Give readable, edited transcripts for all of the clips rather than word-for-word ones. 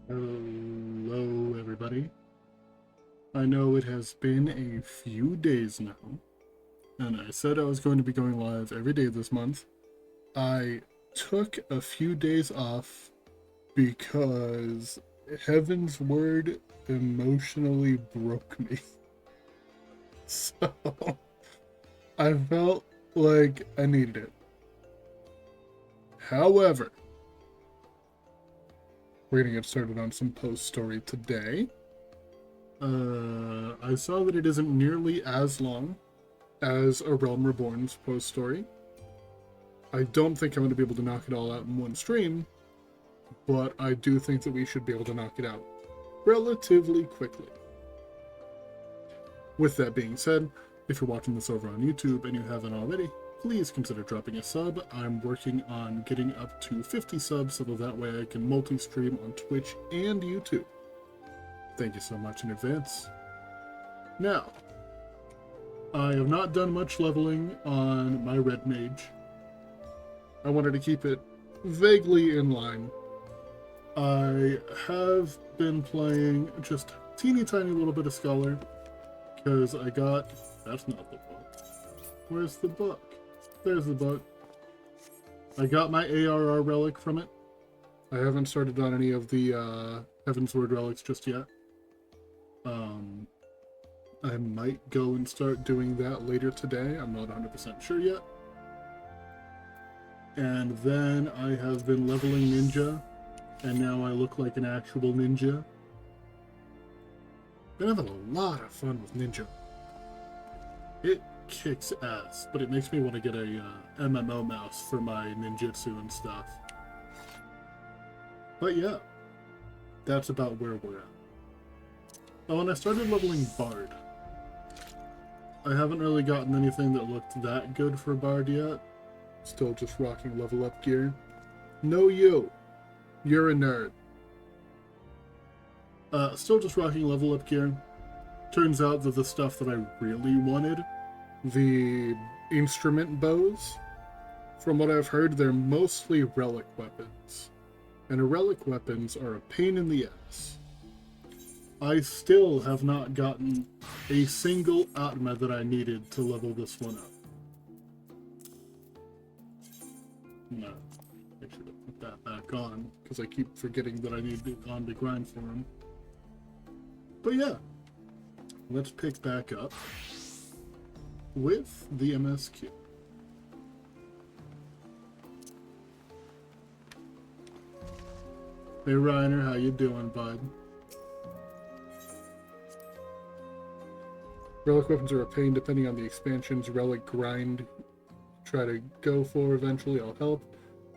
Hello, everybody. I know it has been a few days now, and I said I was going to be going live every day this month. I took a few days off because Heavensward emotionally broke me. So I felt like I needed it. However, we're going to get started on some post story today. I saw that it isn't nearly as long as A Realm Reborn's post story. I don't think I'm going to be able to knock it all out in one stream, but I do think that we should be able to knock it out relatively quickly. With that being said, if you're watching this over on YouTube and you haven't already, please consider dropping a sub. I'm working on getting up to 50 subs so that way I can multi-stream on Twitch and YouTube. Thank you so much in advance. Now, I have not done much leveling on my Red Mage. I wanted to keep it vaguely in line. I have been playing just a teeny tiny little bit of Scholar, because I got... That's not the book. Where's the book? There's the book. I got my ARR relic from it. I haven't started on any of the Heavensward relics just yet. I might go and start doing that later today. I'm not 100% sure yet. And then I have been leveling Ninja, and now I look like an actual ninja. Been having a lot of fun with Ninja. It kicks ass, but it makes me want to get a MMO mouse for my ninjutsu and stuff. But yeah, that's about where we're at. Oh, and I started leveling Bard. I haven't really gotten anything that looked that good for Bard yet. Still just rocking level up gear. No, you're a nerd. Still just rocking level up gear. Turns out that the stuff that I really wanted, the instrument bows, from what I've heard, they're mostly relic weapons. And relic weapons are a pain in the ass. I still have not gotten a single Atma that I needed to level this one up. No, I should have put that back on, because I keep forgetting that I need it on to grind for him. But yeah, let's pick back up with the MSQ. Hey Reiner, how you doing, bud? Relic weapons are a pain depending on the expansions. Relic grind try to go for eventually, I'll help.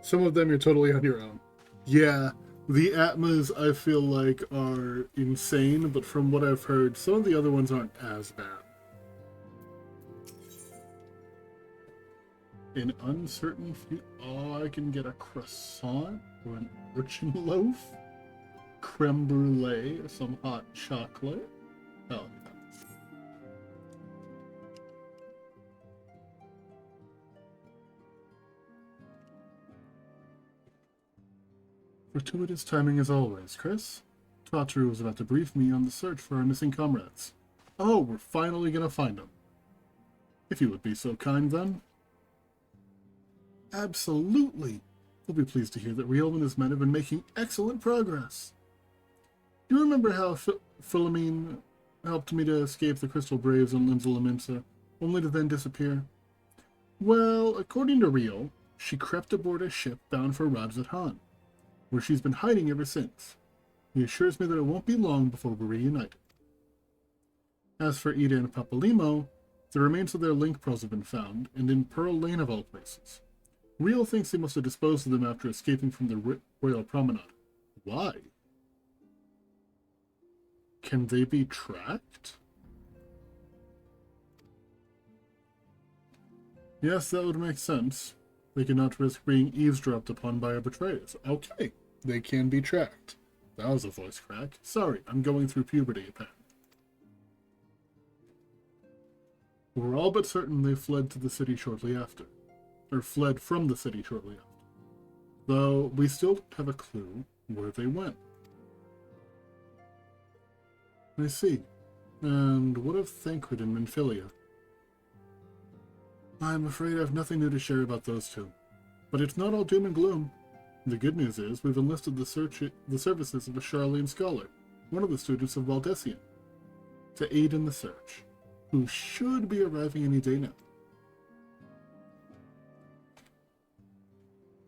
Some of them you're totally on your own. Yeah, the Atmas I feel like are insane, but from what I've heard, some of the other ones aren't as bad. An uncertain future. Oh, I can get a croissant or an urchin loaf, creme brulee, or some hot chocolate. Oh, yeah. Fortuitous timing as always, Chris. Tataru was about to brief me on the search for our missing comrades. Oh, we're finally gonna find them. If you would be so kind, then. Absolutely. We'll be pleased to hear that Riel and his men have been making excellent progress. Do you remember how Philomene helped me to escape the Crystal Braves on Limsa, only to then disappear? Well, according to Riel, she crept aboard a ship bound for Rabzat Han, where she's been hiding ever since. He assures me that it won't be long before we're reunited. As for Ida and Papalimo, the remains of their link pearls have been found, and in Pearl Lane of all places. Riel thinks they must have disposed of them after escaping from the Royal Promenade. Why? Can they be tracked? Yes, that would make sense. They cannot risk being eavesdropped upon by our betrayers. Okay, they can be tracked. That was a voice crack. Sorry, I'm going through puberty, apparently. We're all but certain they fled to the city shortly after. Or fled from the city shortly after. Though we still don't have a clue where they went. I see. And what of Thancred and Minfilia? I'm afraid I have nothing new to share about those two. But it's not all doom and gloom. The good news is we've enlisted the services of a Charlene scholar, one of the students of Valdesian, to aid in the search, who should be arriving any day now.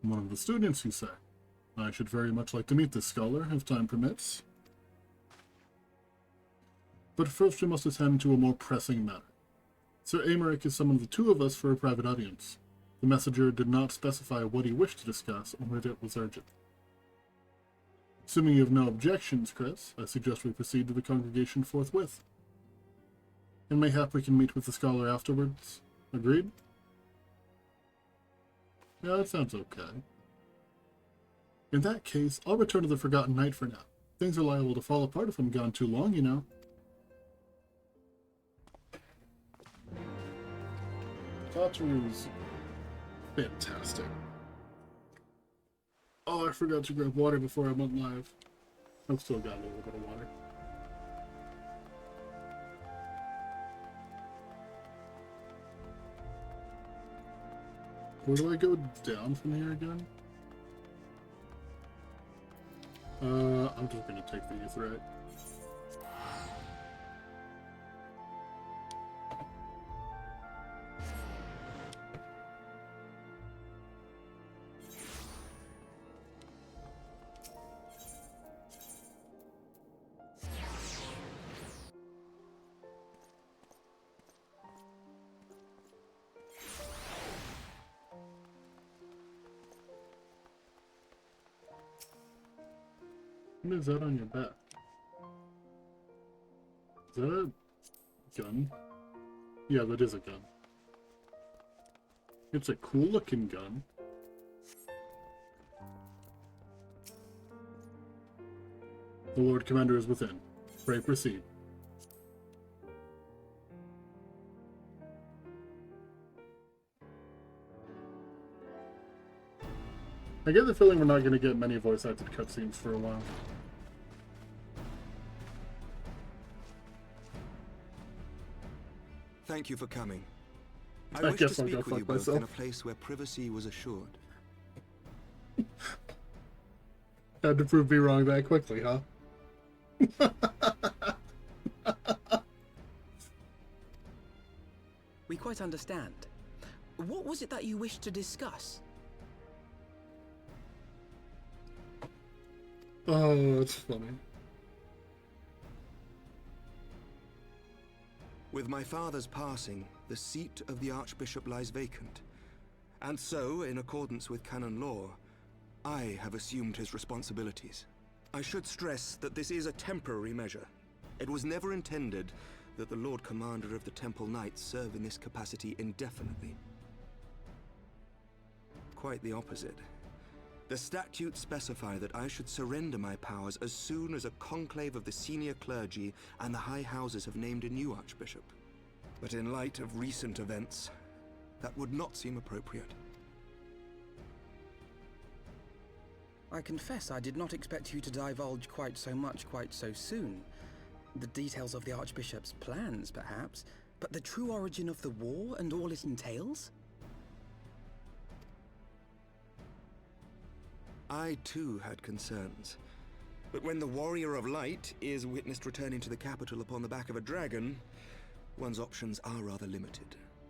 One of the students, you say? I should very much like to meet this scholar, if time permits. But first we must attend to a more pressing matter. Sir Amaric has summoned the two of us for a private audience. The messenger did not specify what he wished to discuss, only that it was urgent. Assuming you have no objections, Chris, I suggest we proceed to the congregation forthwith. And mayhap we can meet with the scholar afterwards. Agreed? Yeah, that sounds okay. In that case, I'll return to the Forgotten Knight for now. Things are liable to fall apart if I'm gone too long, you know. Tataru's fantastic. Oh, I forgot to grab water before I went live. I've still got a little bit of water. Where do I go down from here again? I'm just gonna take these, right? What is that on your back? Is that a gun? Yeah, that is a gun. It's a cool looking gun. The Lord Commander is within. Pray proceed. I get the feeling we're not going to get many voice-acted cutscenes for a while. Thank you for coming. I wish to speak with you both in a place where privacy was assured. Had to prove me wrong that quickly, huh? We quite understand. What was it that you wished to discuss? Oh, that's funny. With my father's passing, the seat of the Archbishop lies vacant. And so, in accordance with canon law, I have assumed his responsibilities. I should stress that this is a temporary measure. It was never intended that the Lord Commander of the Temple Knights serve in this capacity indefinitely. Quite the opposite. The statutes specify that I should surrender my powers as soon as a conclave of the senior clergy and the high houses have named a new archbishop. But in light of recent events, that would not seem appropriate. I confess I did not expect you to divulge quite so much quite so soon. The details of the Archbishop's plans, perhaps, but the true origin of the war and all it entails? I too had concerns. But when the Warrior of Light is witnessed returning to the capital upon the back of a dragon, one's options are rather limited.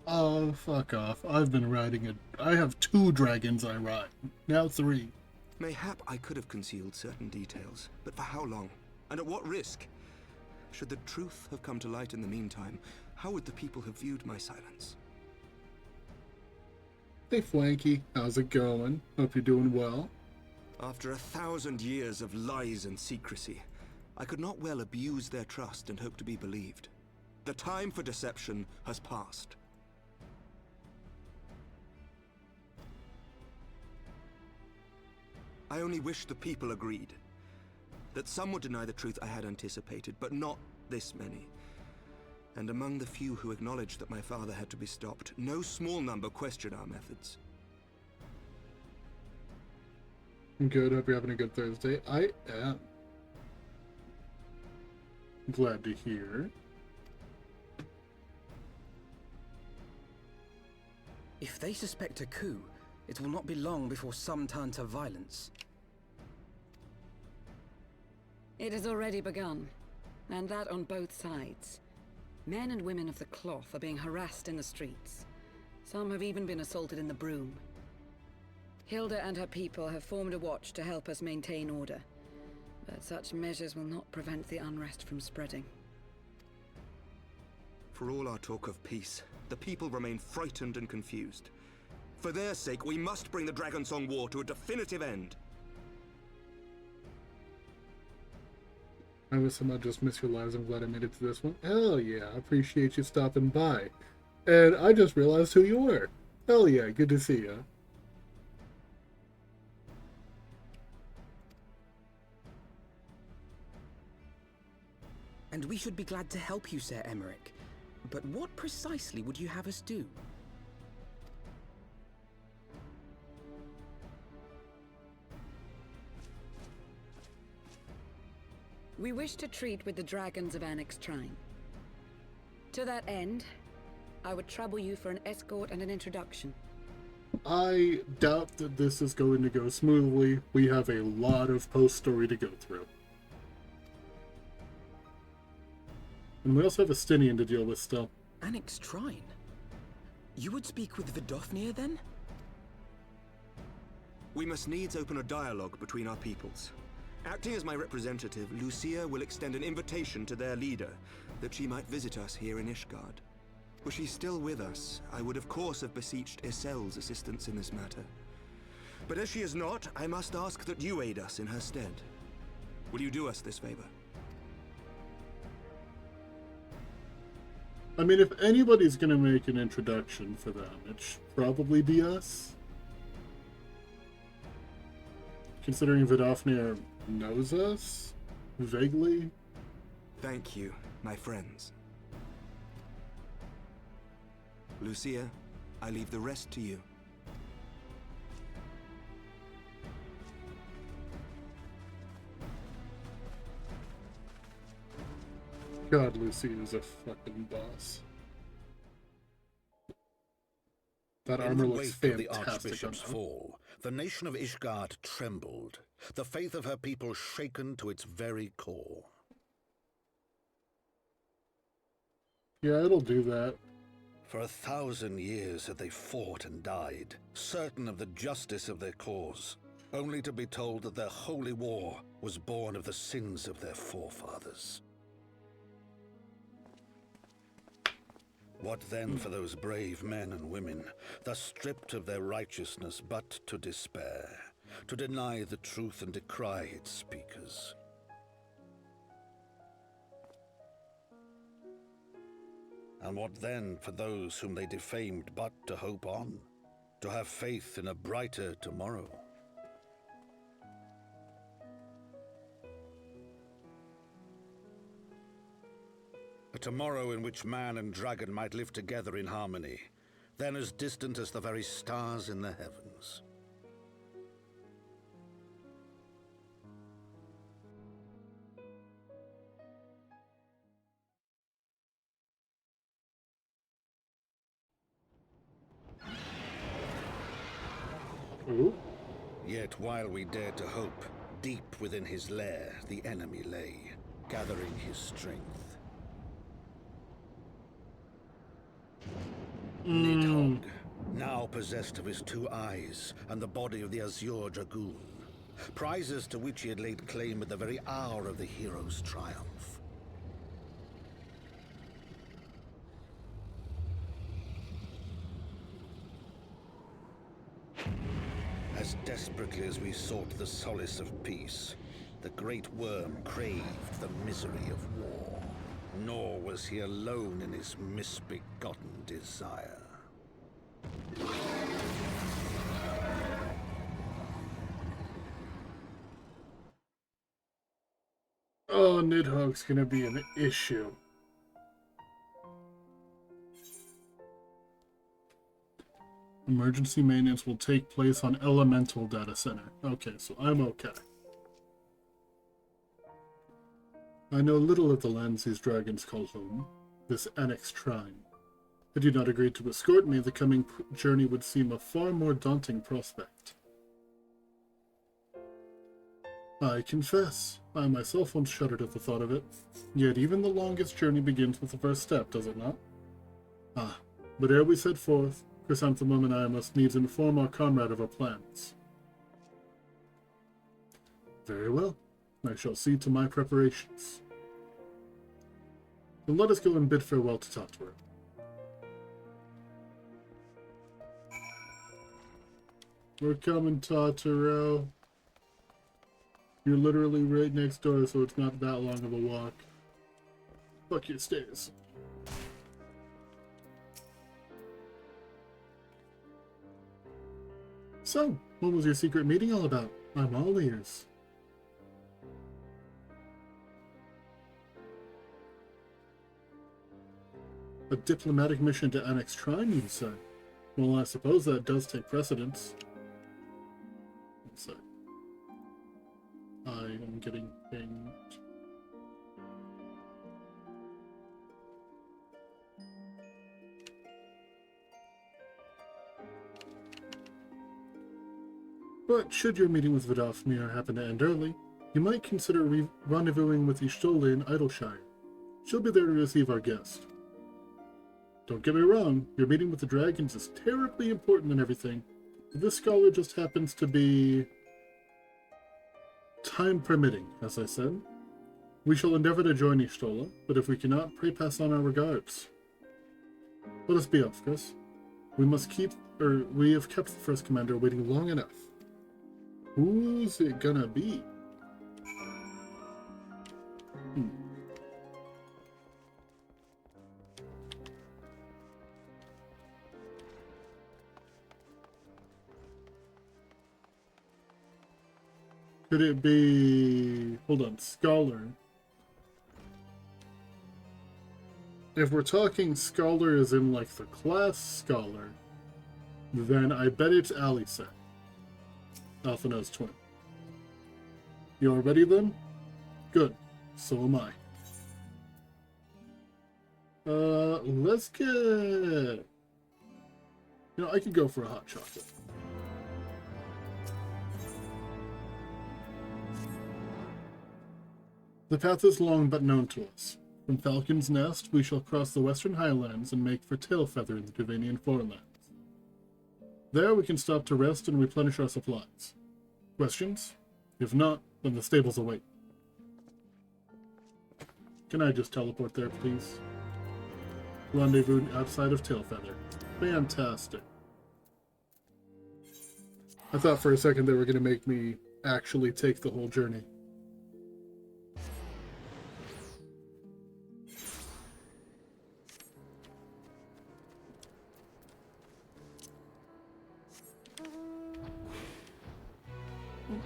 Oh, fuck off. I've been riding I have 2 dragons I ride. Now 3. Mayhap I could have concealed certain details, but for how long? And at what risk? Should the truth have come to light in the meantime, how would the people have viewed my silence? Hey Flanky, how's it going? Hope you're doing well. After 1,000 years of lies and secrecy, I could not well abuse their trust and hope to be believed. The time for deception has passed. I only wish the people agreed. That some would deny the truth I had anticipated, but not this many. And among the few who acknowledged that my father had to be stopped, no small number question our methods. I'm good, hope you're having a good Thursday. I am. Glad to hear. If they suspect a coup, it will not be long before some turn to violence. It has already begun, and that on both sides. Men and women of the cloth are being harassed in the streets. Some have even been assaulted in the Broom. Hilda and her people have formed a watch to help us maintain order, but such measures will not prevent the unrest from spreading. For all our talk of peace, the people remain frightened and confused. For their sake, we must bring the Dragonsong War to a definitive end. I was somehow just miss your lives. I'm glad I made it to this one. Hell yeah, I appreciate you stopping by. And I just realized who you were. Hell yeah, good to see you. And we should be glad to help you, Sir Emmerich. But what precisely would you have us do? We wish to treat with the dragons of Annex Shrine. To that end, I would trouble you for an escort and an introduction. I doubt that this is going to go smoothly. We have a lot of post-story to go through. And we also have a Stinian to deal with still. Annex Shrine? You would speak with Vidofnir then? We must needs open a dialogue between our peoples. Acting as my representative, Lucia will extend an invitation to their leader, that she might visit us here in Ishgard. Were she still with us, I would of course have beseeched Isel's assistance in this matter. But as she is not, I must ask that you aid us in her stead. Will you do us this favor? I mean, if anybody's gonna make an introduction for them, it should probably be us. Considering Vidofnir knows us? Vaguely? Thank you, my friends. Lucia, I leave the rest to you. God, Lucy is a fucking boss. That armor looks In the wake of the fantastic. Archbishop's fall, the nation of Ishgard trembled, the faith of her people shaken to its very core. Yeah, it'll do that. For 1,000 years had they fought and died, certain of the justice of their cause, only to be told that their holy war was born of the sins of their forefathers. What then for those brave men and women, thus stripped of their righteousness but to despair, to deny the truth and decry its speakers? And what then for those whom they defamed but to hope on, to have faith in a brighter tomorrow? A tomorrow in which man and dragon might live together in harmony, then as distant as the very stars in the heavens. Ooh. Yet while we dared to hope, deep within his lair the enemy lay, gathering his strength. Nidhogg, now possessed of his 2 eyes and the body of the Azure Dragoon, prizes to which he had laid claim at the very hour of the hero's triumph. As desperately as we sought the solace of peace, the great worm craved the misery of war. Nor was he alone in his misbegotten desire. Oh, Nidhogg's gonna be an issue. Emergency maintenance will take place on Elemental Data Center. Okay, so I'm okay. I know little of the lands these dragons call home, this annexed shrine. Had you not agreed to escort me, the coming journey would seem a far more daunting prospect. I confess, I myself once shuddered at the thought of it, yet even the longest journey begins with the first step, does it not? Ah, but ere we set forth, Chrysanthemum and I must needs inform our comrade of our plans. Very well. I shall see to my preparations. Then let us go and bid farewell to Tatara. We're coming, Tatara. You're literally right next door, so it's not that long of a walk. Fuck your stairs. So, what was your secret meeting all about? I'm all ears. A diplomatic mission to annex Shrine, you say? Well, I suppose that does take precedence. Let's see. I am getting pinged. But should your meeting with Vidofmir happen to end early, you might consider rendezvousing with Ishtola in Idleshire. She'll be there to receive our guest. Don't get me wrong, your meeting with the dragons is terribly important and everything, but this scholar just happens to be... time permitting, as I said. We shall endeavor to join Ishtola, but if we cannot, pray pass on our regards. Let us be off, Chris. We have kept the first commander waiting long enough. Who's it gonna be? Could it be... hold on, Scholar. If we're talking Scholar as in, like, the class Scholar, then I bet it's Alice. Alphina's twin. You all ready then? Good. So am I. Let's get... You know, I could go for a hot chocolate. The path is long but known to us. From Falcon's Nest, we shall cross the western highlands and make for Tailfeather in the Duvanian Forelands. There we can stop to rest and replenish our supplies. Questions? If not, then the stables await. Can I just teleport there, please? Rendezvous outside of Tailfeather. Fantastic. I thought for a second they were going to make me actually take the whole journey.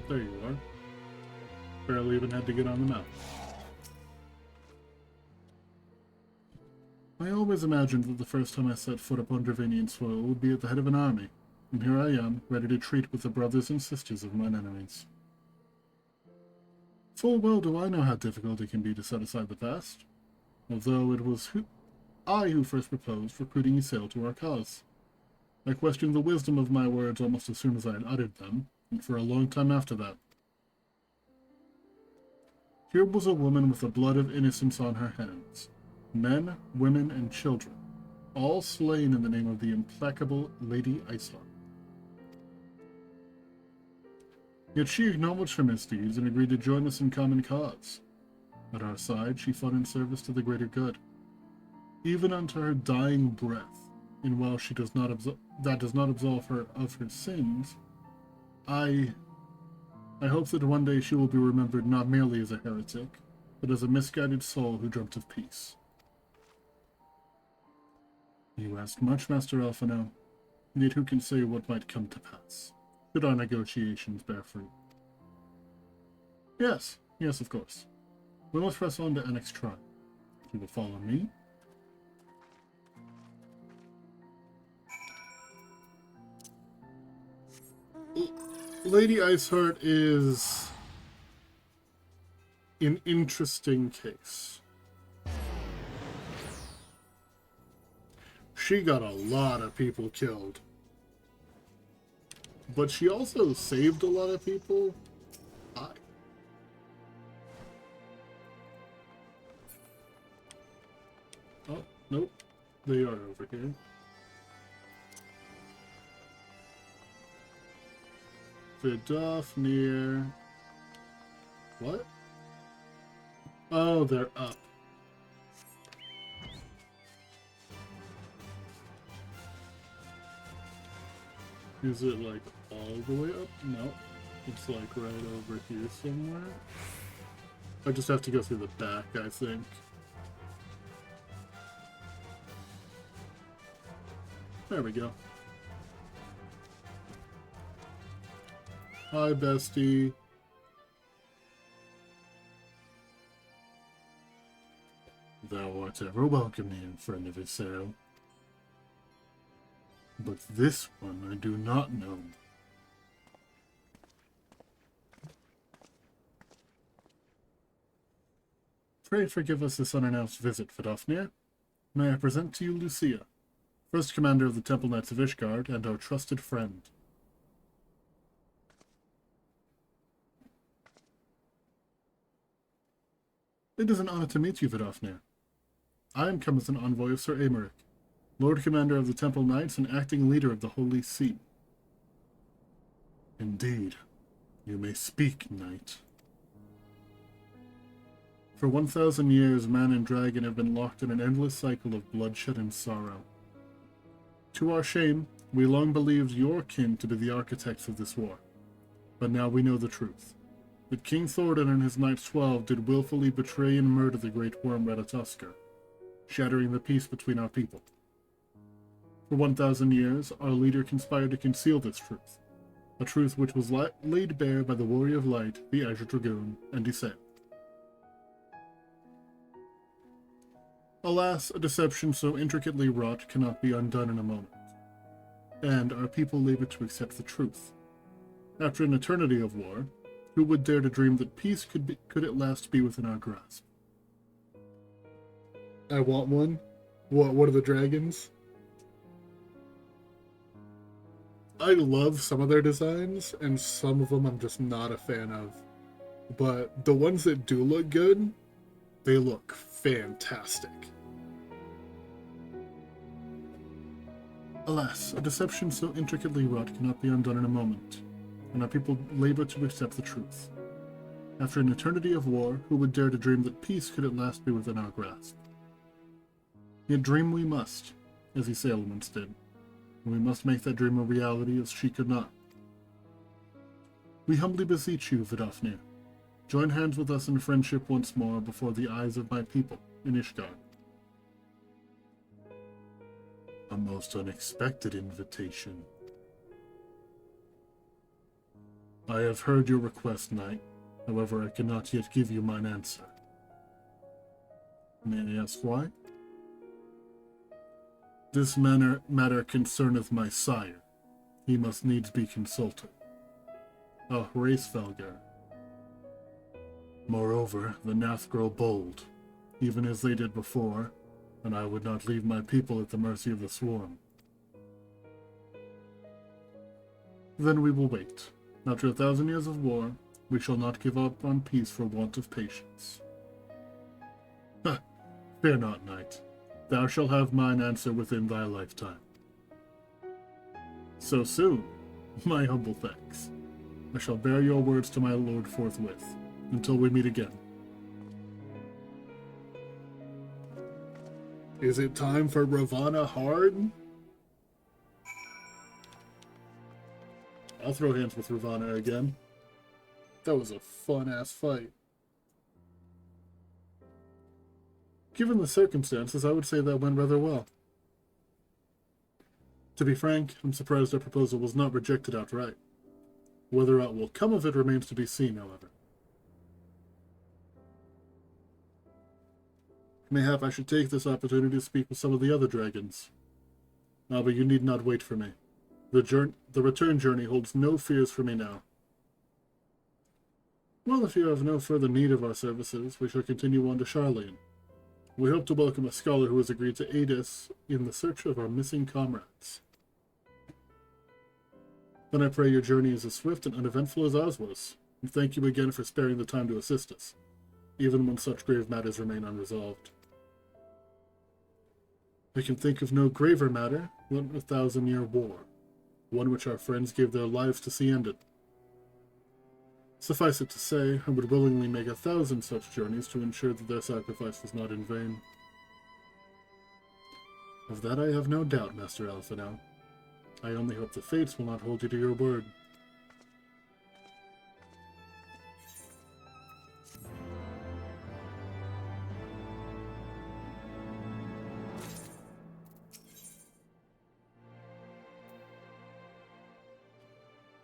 There you are. Barely even had to get on the map. I always imagined that the first time I set foot upon Dravanian soil would be at the head of an army, and here I am, ready to treat with the brothers and sisters of mine enemies. Full well do I know how difficult it can be to set aside the past, although it was I who first proposed recruiting Ysayle to our cause. I questioned the wisdom of my words almost as soon as I had uttered them, and for a long time after that. Here was a woman with the blood of innocence on her hands. Men, women, and children, all slain in the name of the implacable Lady Isla. Yet she acknowledged her misdeeds and agreed to join us in common cause. At our side, she fought in service to the greater good, even unto her dying breath. And while she does not absolve her of her sins, I hope that one day she will be remembered not merely as a heretic, but as a misguided soul who dreamt of peace. You ask much, Master Alphino, yet who can say what might come to pass? Should our negotiations bear fruit? Yes, of course. We must press on to Annex Shrine. You will follow me? Lady Iceheart is an interesting case. She got a lot of people killed. But she also saved a lot of people. Oh, nope. They are over here. Vidofnir. What? Oh, they're up. Is it like all the way up? No. It's like right over here somewhere. I just have to go through the back, I think. There we go. Hi, bestie. Thou art ever welcome here, friend of Israel. But this one I do not know. Pray forgive us this unannounced visit, Vidofnir. May I present to you Lucia, first commander of the Temple Knights of Ishgard and our trusted friend. It is an honor to meet you, Vidofnir. I am come as an envoy of Sir Aymeric, Lord Commander of the Temple Knights and acting leader of the Holy See. Indeed, you may speak, knight. For 1,000 years, man and dragon have been locked in an endless cycle of bloodshed and sorrow. To our shame, we long believed your kin to be the architects of this war. But now we know the truth. That King Thordan and his Knights 12 did willfully betray and murder the great worm Ratatoskr, shattering the peace between our people. For 1,000 years, our leader conspired to conceal this truth, a truth which was laid bare by the Warrior of Light, the Azure Dragoon, and Isael. Alas, a deception so intricately wrought cannot be undone in a moment, and our people labor to accept the truth. After an eternity of war, who would dare to dream that peace could at last be within our grasp? I want one. What are the dragons? I love some of their designs, and some of them I'm just not a fan of. But the ones that do look good, they look fantastic. Alas, a deception so intricately wrought cannot be undone in a moment, and our people labor to accept the truth. After an eternity of war, who would dare to dream that peace could at last be within our grasp? Yet dream we must, as Isael once did, and we must make that dream a reality as she could not. We humbly beseech you, Vidofnir, join hands with us in friendship once more before the eyes of my people in Ishgard. A most unexpected invitation. I have heard your request, knight. However, I cannot yet give you mine answer. May I ask why? This matter concerneth my sire. He must needs be consulted. A Hraesvelgr. Moreover, the Nath grow bold, even as they did before, and I would not leave my people at the mercy of the swarm. Then we will wait. After 1,000 years of war, we shall not give up on peace for want of patience. Fear not, knight. Thou shalt have mine answer within thy lifetime. So soon? My humble thanks. I shall bear your words to my lord forthwith, until we meet again. Is it time for Ravana hard? I'll throw hands with Ravana again. That was a fun-ass fight. Given the circumstances, I would say that went rather well. To be frank, I'm surprised our proposal was not rejected outright. Whether aught will come of it remains to be seen, however. Mayhap I should take this opportunity to speak with some of the other dragons. But you need not wait for me. The return journey holds no fears for me now. Well, if you have no further need of our services, we shall continue on to Charlene. We hope to welcome a scholar who has agreed to aid us in the search of our missing comrades. Then I pray your journey is as swift and uneventful as ours was, and thank you again for sparing the time to assist us, even when such grave matters remain unresolved. I can think of no graver matter than a 1,000-year war, one which our friends gave their lives to see ended. Suffice it to say, I would willingly make 1,000 such journeys to ensure that their sacrifice was not in vain. Of that I have no doubt, Master Alphinaud. I only hope the fates will not hold you to your word.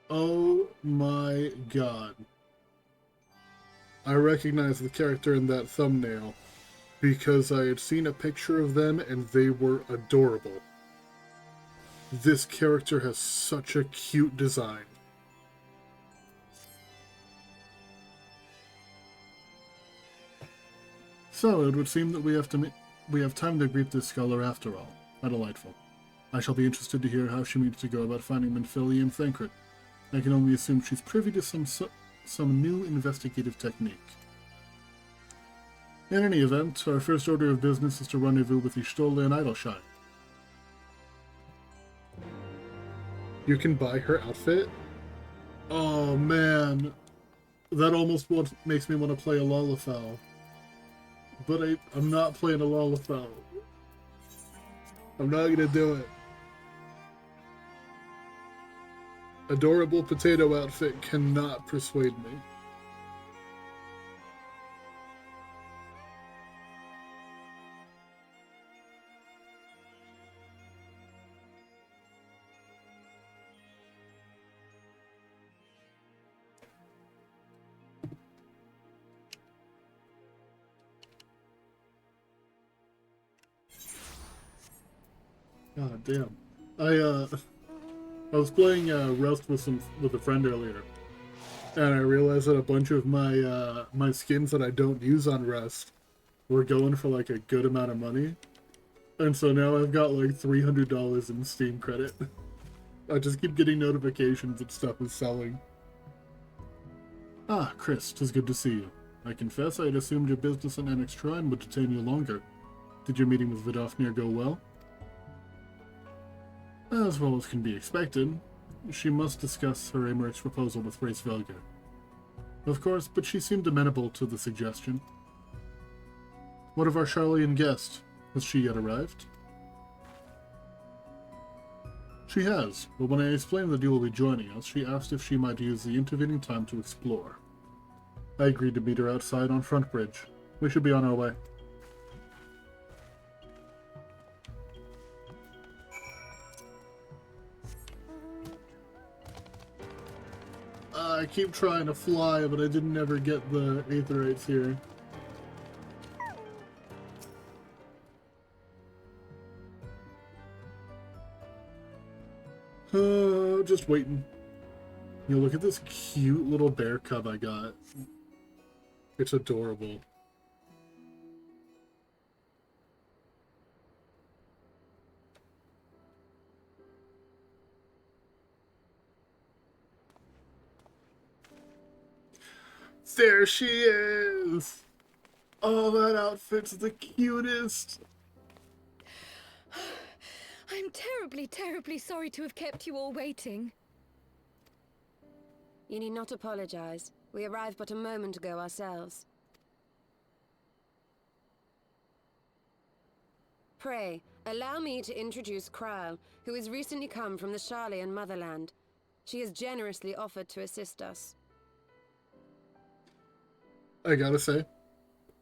Oh my god. I recognize the character in that thumbnail because I had seen a picture of them and they were adorable. This character has such a cute design. So, it would seem that we have time to greet this scholar after all. How delightful. I shall be interested to hear how she means to go about finding Minfilia and Thancred. I can only assume she's privy to some new investigative technique. In any event, our first order of business is to rendezvous with Y'shtola and Idleshine. You can buy her outfit? Oh man, that almost makes me want to play a Lalafell. But I'm not playing a Lalafell. I'm not gonna do it. Adorable potato outfit cannot persuade me. God damn. I was playing Rust with a friend earlier, and I realized that a bunch of my skins that I don't use on Rust were going for like a good amount of money, and so now I've got like $300 in Steam credit. I just keep getting notifications that stuff is selling. Ah, Chris, 'tis good to see you. I confess I had assumed your business in Annex Shrine would detain you longer. Did your meeting with Vidofnir go well? As well as can be expected. She must discuss her Americ's proposal with Race Velger. Of course, but she seemed amenable to the suggestion. What of our Charlian guest? Has she yet arrived? She has, but when I explained that you will be joining us, she asked if she might use the intervening time to explore. I agreed to meet her outside on Front Bridge. We should be on our way. I keep trying to fly, but I didn't ever get the Aetherites here. Just waiting. You know, look at this cute little bear cub I got. It's adorable. There she is! Oh, that outfit's the cutest! I'm terribly, terribly sorry to have kept you all waiting. You need not apologize. We arrived but a moment ago ourselves. Pray, allow me to introduce Kral, who has recently come from the Charlian motherland. She has generously offered to assist us. I gotta say,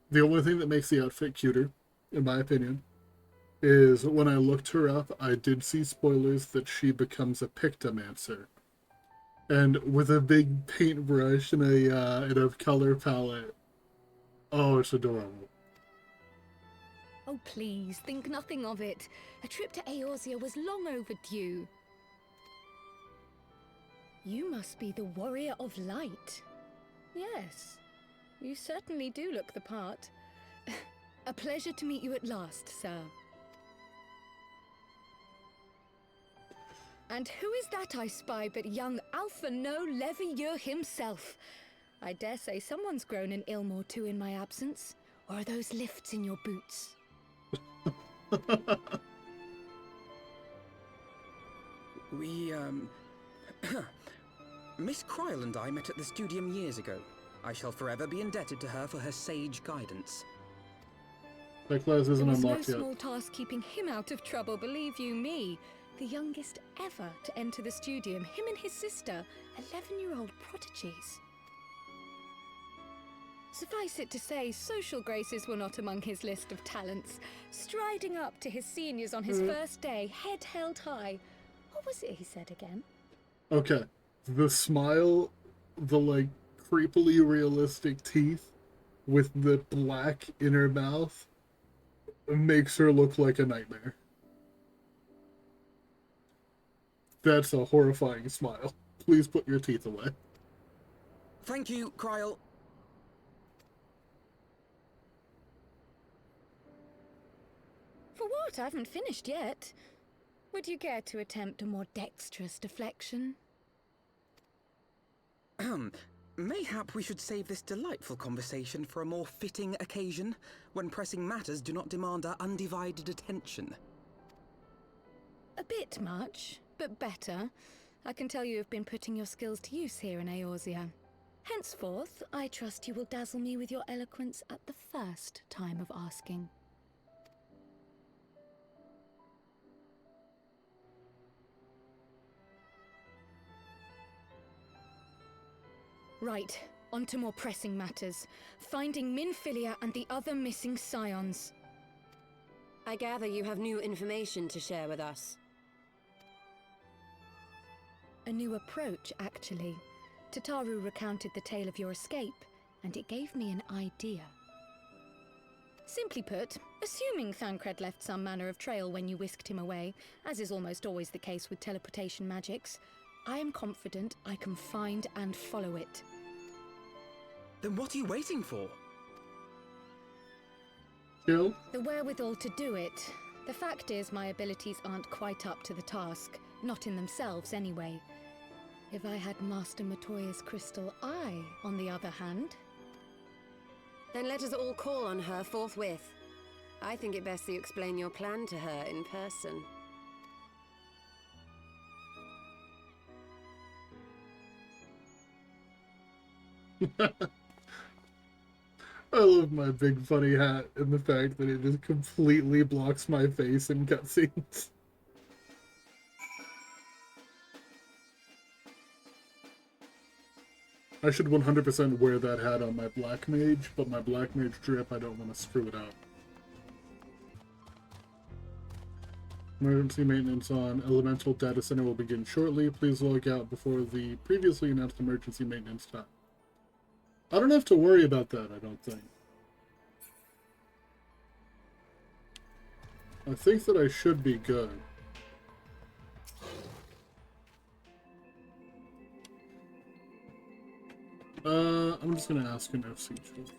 the only thing that makes the outfit cuter, in my opinion, is when I looked her up, I did see spoilers that she becomes a Pictomancer. And with a big paintbrush and a color palette. Oh, it's adorable. Oh, please, think nothing of it. A trip to Eorzea was long overdue. You must be the Warrior of Light. Yes, you certainly do look the part. A pleasure to meet you at last, sir. And who is that I spy but young Alphonse Levieux himself? I dare say someone's grown an ilm or two in my absence. Or are those lifts in your boots? We, Miss Cryle and I met at the Studium years ago. I shall forever be indebted to her for her sage guidance. That class isn't There was no unlocked yet. small task keeping him out of trouble, believe you me. The youngest ever to enter the Studium, him and his sister, 11-year-old prodigies. Suffice it to say, social graces were not among his list of talents. Striding up to his seniors on his first day, head held high. What was it he said again? Okay. The smile, the, like, creepily realistic teeth with the black inner mouth makes her look like a nightmare. That's a horrifying smile. Please put your teeth away. Thank you, Cryle. For what? I haven't finished yet. Would you care to attempt a more dexterous deflection? Mayhap we should save this delightful conversation for a more fitting occasion, when pressing matters do not demand our undivided attention. A bit much, but better. I can tell you have been putting your skills to use here in Eorzea. Henceforth, I trust you will dazzle me with your eloquence at the first time of asking. Right, on to more pressing matters. Finding Minfilia and the other missing scions. I gather you have new information to share with us. A new approach, actually. Tataru recounted the tale of your escape, and it gave me an idea. Simply put, assuming Thancred left some manner of trail when you whisked him away, as is almost always the case with teleportation magics, I am confident I can find and follow it. Then what are you waiting for? Kill? The wherewithal to do it. The fact is, my abilities aren't quite up to the task. Not in themselves, anyway. If I had Master Matoya's crystal eye, on the other hand... Then let us all call on her forthwith. I think it best that you explain your plan to her in person. I love my big funny hat and the fact that it just completely blocks my face in cutscenes. I should 100% wear that hat on my Black Mage, but my Black Mage drip, I don't want to screw it up. Emergency maintenance on Elemental Data Center will begin shortly. Please log out before the previously announced emergency maintenance time. I don't have to worry about that, I don't think. I think that I should be good. I'm just gonna ask an FC check.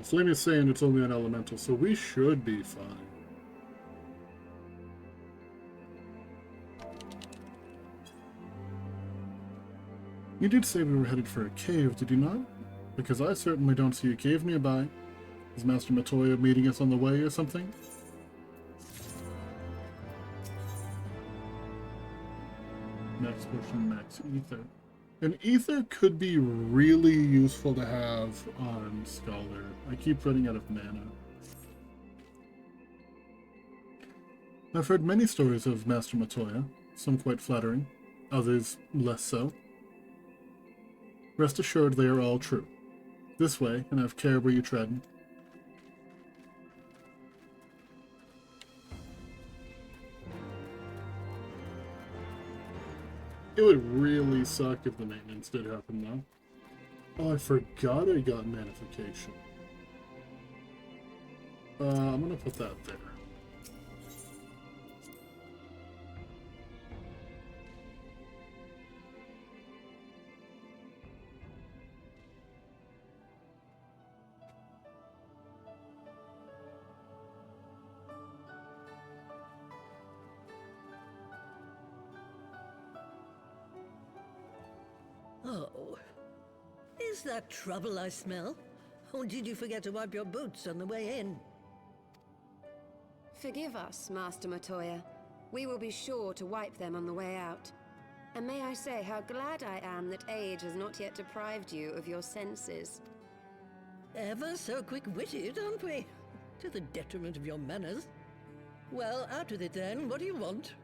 Flame is saying it's only an elemental, so we should be fine. You did say we were headed for a cave, did you not? Because I certainly don't see a cave nearby. Is Master Matoya meeting us on the way or something? Max potion, max ether. An ether could be really useful to have on Scholar. I keep running out of mana. I've heard many stories of Master Matoya, some quite flattering, others less so. Rest assured they are all true. This way, and have care where you tread. It would really suck if the maintenance did happen, though. Oh, I forgot I got manification. I'm gonna put that there. Oh, is that trouble I smell? Or did you forget to wipe your boots on the way in? Forgive us, Master Matoya. We will be sure to wipe them on the way out. And may I say how glad I am that age has not yet deprived you of your senses. Ever so quick-witted, aren't we? To the detriment of your manners. Well, out with it then. What do you want?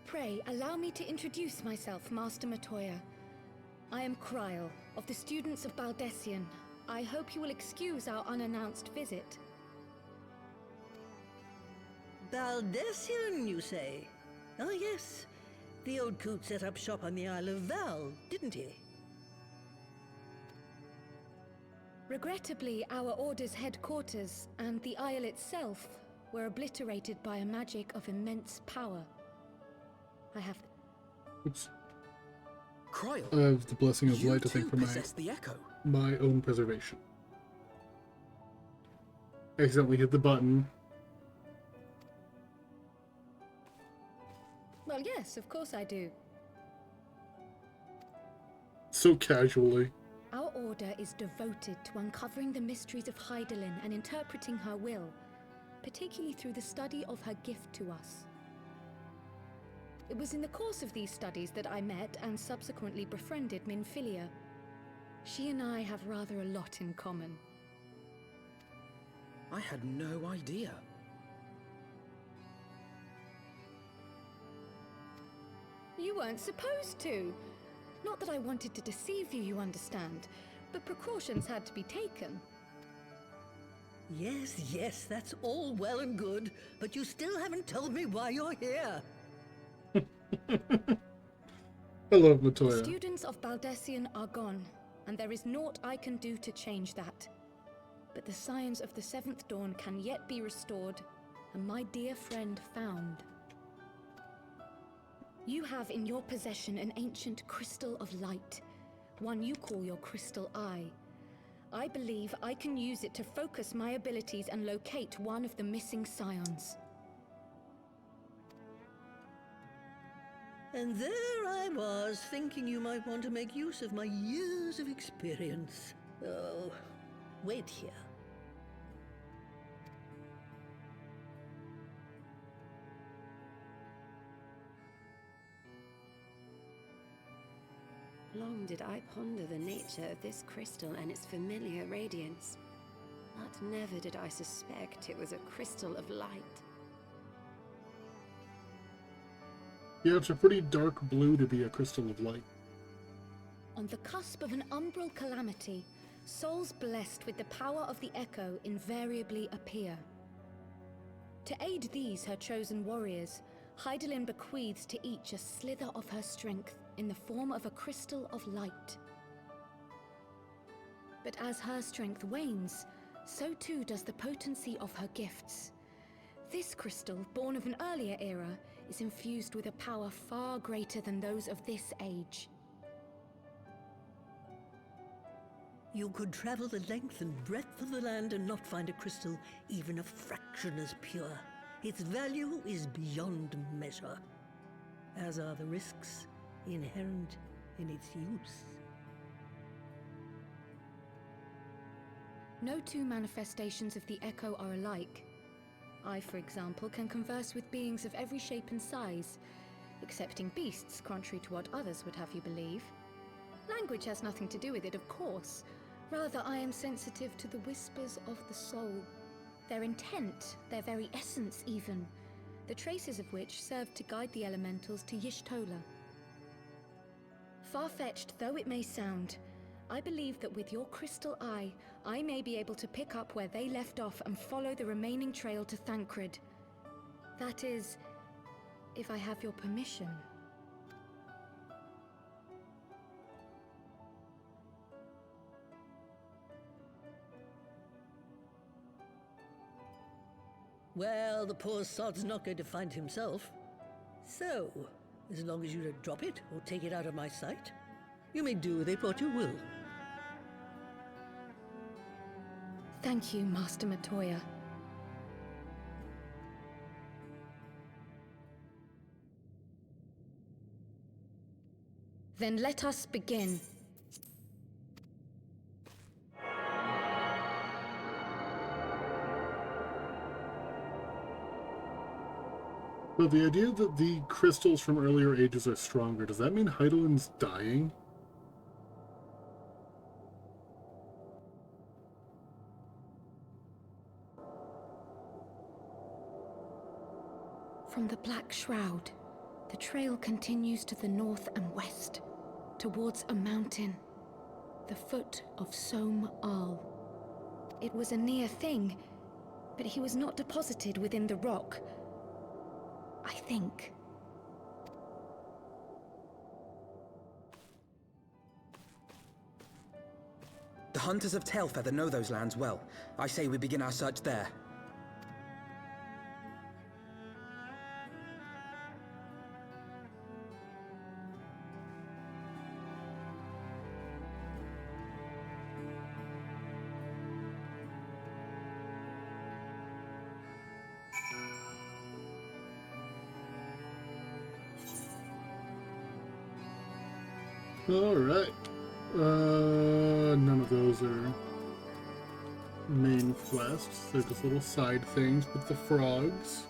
Pray, allow me to introduce myself, Master Matoya. I am Kryl, of the students of Baldessian. I hope you will excuse our unannounced visit. Baldessian, you say? Ah, yes. The old coot set up shop on the Isle of Val, didn't he? Regrettably, our order's headquarters and the isle itself were obliterated by a magic of immense power. I have... Oops. Kryl, I have the blessing of you light, I think, too for possess the echo. my own preservation. Accidentally hit the button. Well, yes, of course I do. So casually. Our order is devoted to uncovering the mysteries of Hydaelyn and interpreting her will, particularly through the study of her gift to us. It was in the course of these studies that I met and subsequently befriended Minfilia. She and I have rather a lot in common. I had no idea. You weren't supposed to. Not that I wanted to deceive you, you understand, but precautions had to be taken. Yes, yes, that's all well and good, but you still haven't told me why you're here. I love The Matoya. students of Baldessian are gone, and there is naught I can do to change that. But the science of the Seventh Dawn can yet be restored, and my dear friend found. You have in your possession an ancient crystal of light, one you call your crystal eye. I believe I can use it to focus my abilities and locate one of the missing scions. And there I was, thinking you might want to make use of my years of experience. Oh, wait here. Long did I ponder the nature of this crystal and its familiar radiance, but never did I suspect it was a crystal of light. Yeah, it's a pretty dark blue to be a crystal of light. On the cusp of an umbral calamity, souls blessed with the power of the Echo invariably appear. To aid these, her chosen warriors, Hydaelyn bequeaths to each a slither of her strength in the form of a crystal of light. But as her strength wanes, so too does the potency of her gifts. This crystal, born of an earlier era, is infused with a power far greater than those of this age. You could travel the length and breadth of the land and not find a crystal even a fraction as pure. Its value is beyond measure, as are the risks inherent in its use. No two manifestations of the Echo are alike. I, for example, can converse with beings of every shape and size, excepting beasts, contrary to what others would have you believe. Language has nothing to do with it, of course. Rather, I am sensitive to the whispers of the soul. Their intent, their very essence even, the traces of which served to guide the elementals to Y'shtola. Far-fetched though it may sound, I believe that with your crystal eye, I may be able to pick up where they left off and follow the remaining trail to Thancred. That is, if I have your permission. Well, the poor sod's not going to find himself. So, as long as you don't drop it or take it out of my sight, you may do with it what you will. Thank you, Master Matoya. Then let us begin. So the idea that the crystals from earlier ages are stronger, does that mean Heidelin's dying? From the Black Shroud, the trail continues to the north and west, towards a mountain, the foot of Som Al. It was a near thing, but he was not deposited within the rock, I think. The Hunters of Tailfeather know those lands well. I say we begin our search there. Alright. None of those are main quests. They're just little side things with the frogs.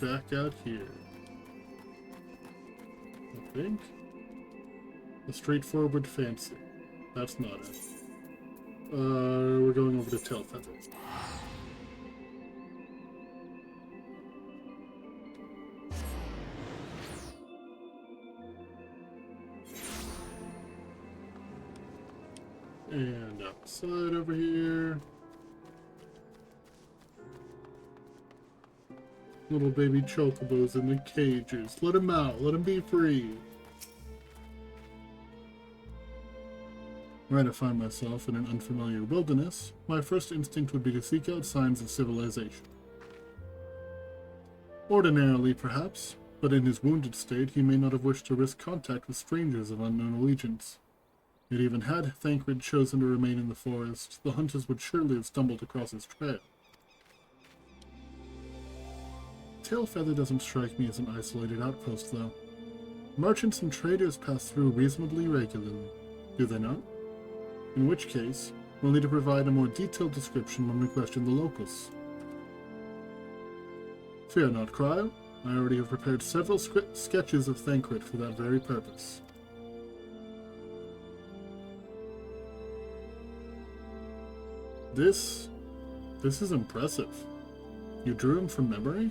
Back out here. I think. A straightforward fancy. That's not it. We're going over to Tailfeather. And outside over here. Little baby chocobos in the cages. Let them out. Let them be free. Where I find myself in an unfamiliar wilderness, my first instinct would be to seek out signs of civilization. Ordinarily, perhaps, but in his wounded state, he may not have wished to risk contact with strangers of unknown allegiance. Yet even had Thancred chosen to remain in the forest, the hunters would surely have stumbled across his trail. Tailfeather doesn't strike me as an isolated outpost, though. Merchants and traders pass through reasonably regularly, do they not? In which case, we'll need to provide a more detailed description when we question the locals. Fear not, Cryo. I already have prepared several sketches of Thancred for that very purpose. This is impressive. You drew him from memory?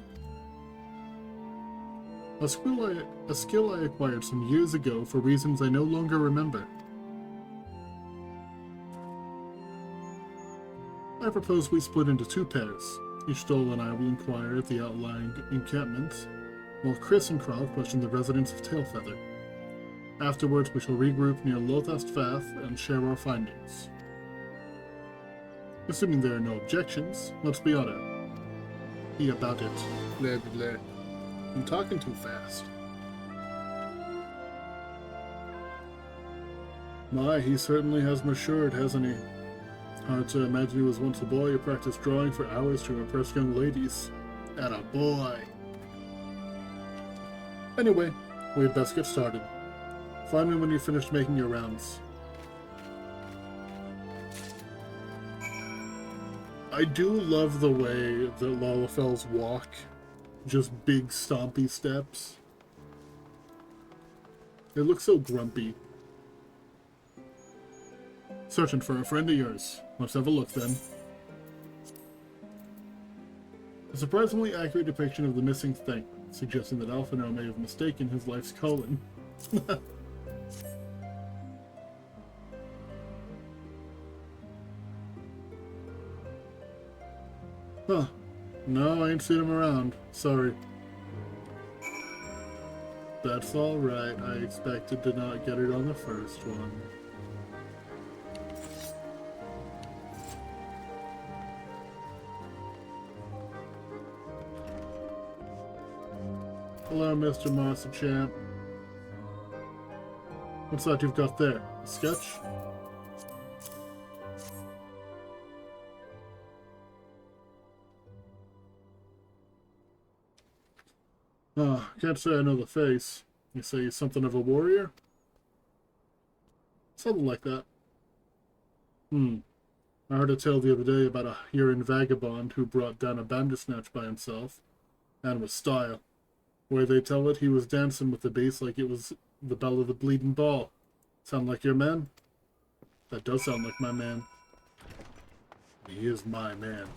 A skill I acquired some years ago for reasons I no longer remember. I propose we split into two pairs. Ishtal and I will inquire at the outlying encampments, while Chris and Krav question the residents of Tailfeather. Afterwards, we shall regroup near Lothast Fath and share our findings. Assuming there are no objections, let's be on it. Be about it. Blah, blah, blah. I'm talking too fast. My, he certainly has matured, hasn't he? Hard to imagine he was once a boy who practiced drawing for hours to impress young ladies. Atta boy. Anyway, we'd best get started. Find me when you've finished making your rounds. I do love the way that Lalafells walk. Just big stompy steps. They look so grumpy. Searching for a friend of yours. Let's have a look then. A surprisingly accurate depiction of the missing thing, suggesting that Alphinaud may have mistaken his life's calling. Huh. No, I ain't seen him around. Sorry. That's alright. I expected to not get it on the first one. Hello, Mr. Master Champ. What's that you've got there? A sketch? Can't say I know the face. You say he's something of a warrior? Something like that. I heard a tale the other day about a Huron vagabond who brought down a bandersnatch by himself. And with style. Where they tell it, he was dancing with the bass like it was the bell of the bleeding ball. Sound like your man? That does sound like my man. He is my man.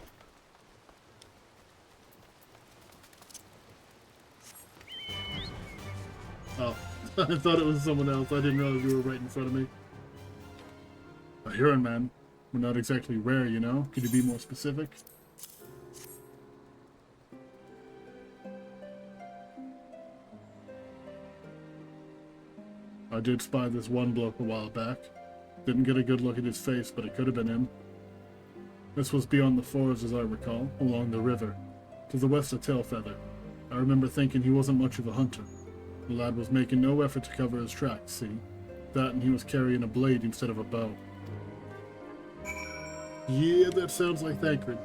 Oh, I thought it was someone else. I didn't realize you were right in front of me. A Huron man. We're not exactly rare, you know? Could you be more specific? I did spy this one bloke a while back. Didn't get a good look at his face, but it could have been him. This was beyond the forest, as I recall, along the river, to the west of Tailfeather. I remember thinking he wasn't much of a hunter. The lad was making no effort to cover his tracks, see? That and he was carrying a blade instead of a bow. Yeah, that sounds like Thancred.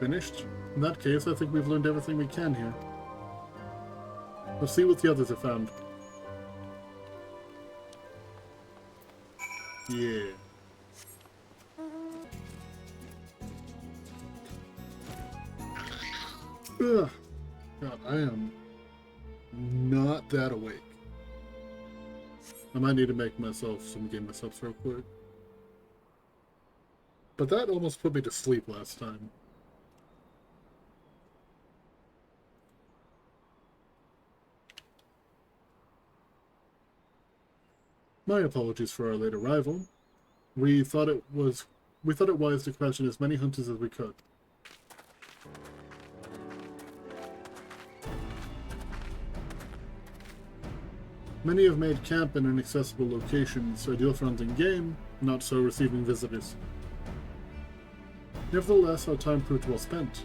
Finished? In that case, I think we've learned everything we can here. Let's see what the others have found. Yeah. Ugh. God, I am not that awake. I might need to make myself some game subs real quick. But that almost put me to sleep last time. My apologies for our late arrival. We thought it wise to question as many hunters as we could. Many have made camp in inaccessible locations ideal for hunting game, not so receiving visitors. Nevertheless, our time proved well spent.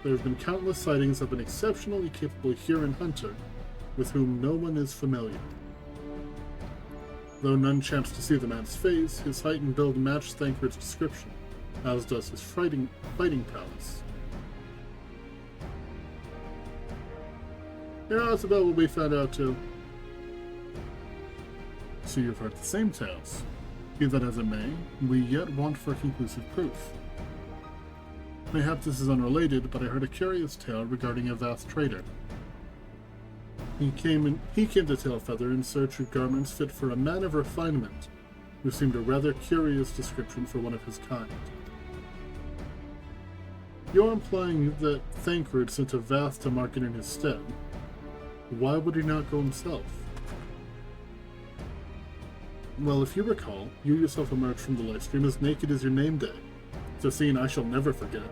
There have been countless sightings of an exceptionally capable Huron hunter with whom no one is familiar. Though none chanced to see the man's face, his height and build matched Thancred's description, as does his fighting prowess. Yeah, that's about what we found out too. So you've heard the same tales. Be that as it may, we yet want for conclusive proof. Mayhap this is unrelated, but I heard a curious tale regarding a vast trader. He came to Tailfeather in search of garments fit for a man of refinement, who seemed a rather curious description for one of his kind. You're implying that Thancred sent a Vath to market in his stead. Why would he not go himself? Well, if you recall, you yourself emerged from the livestream as naked as your name day. It's a scene I shall never forget.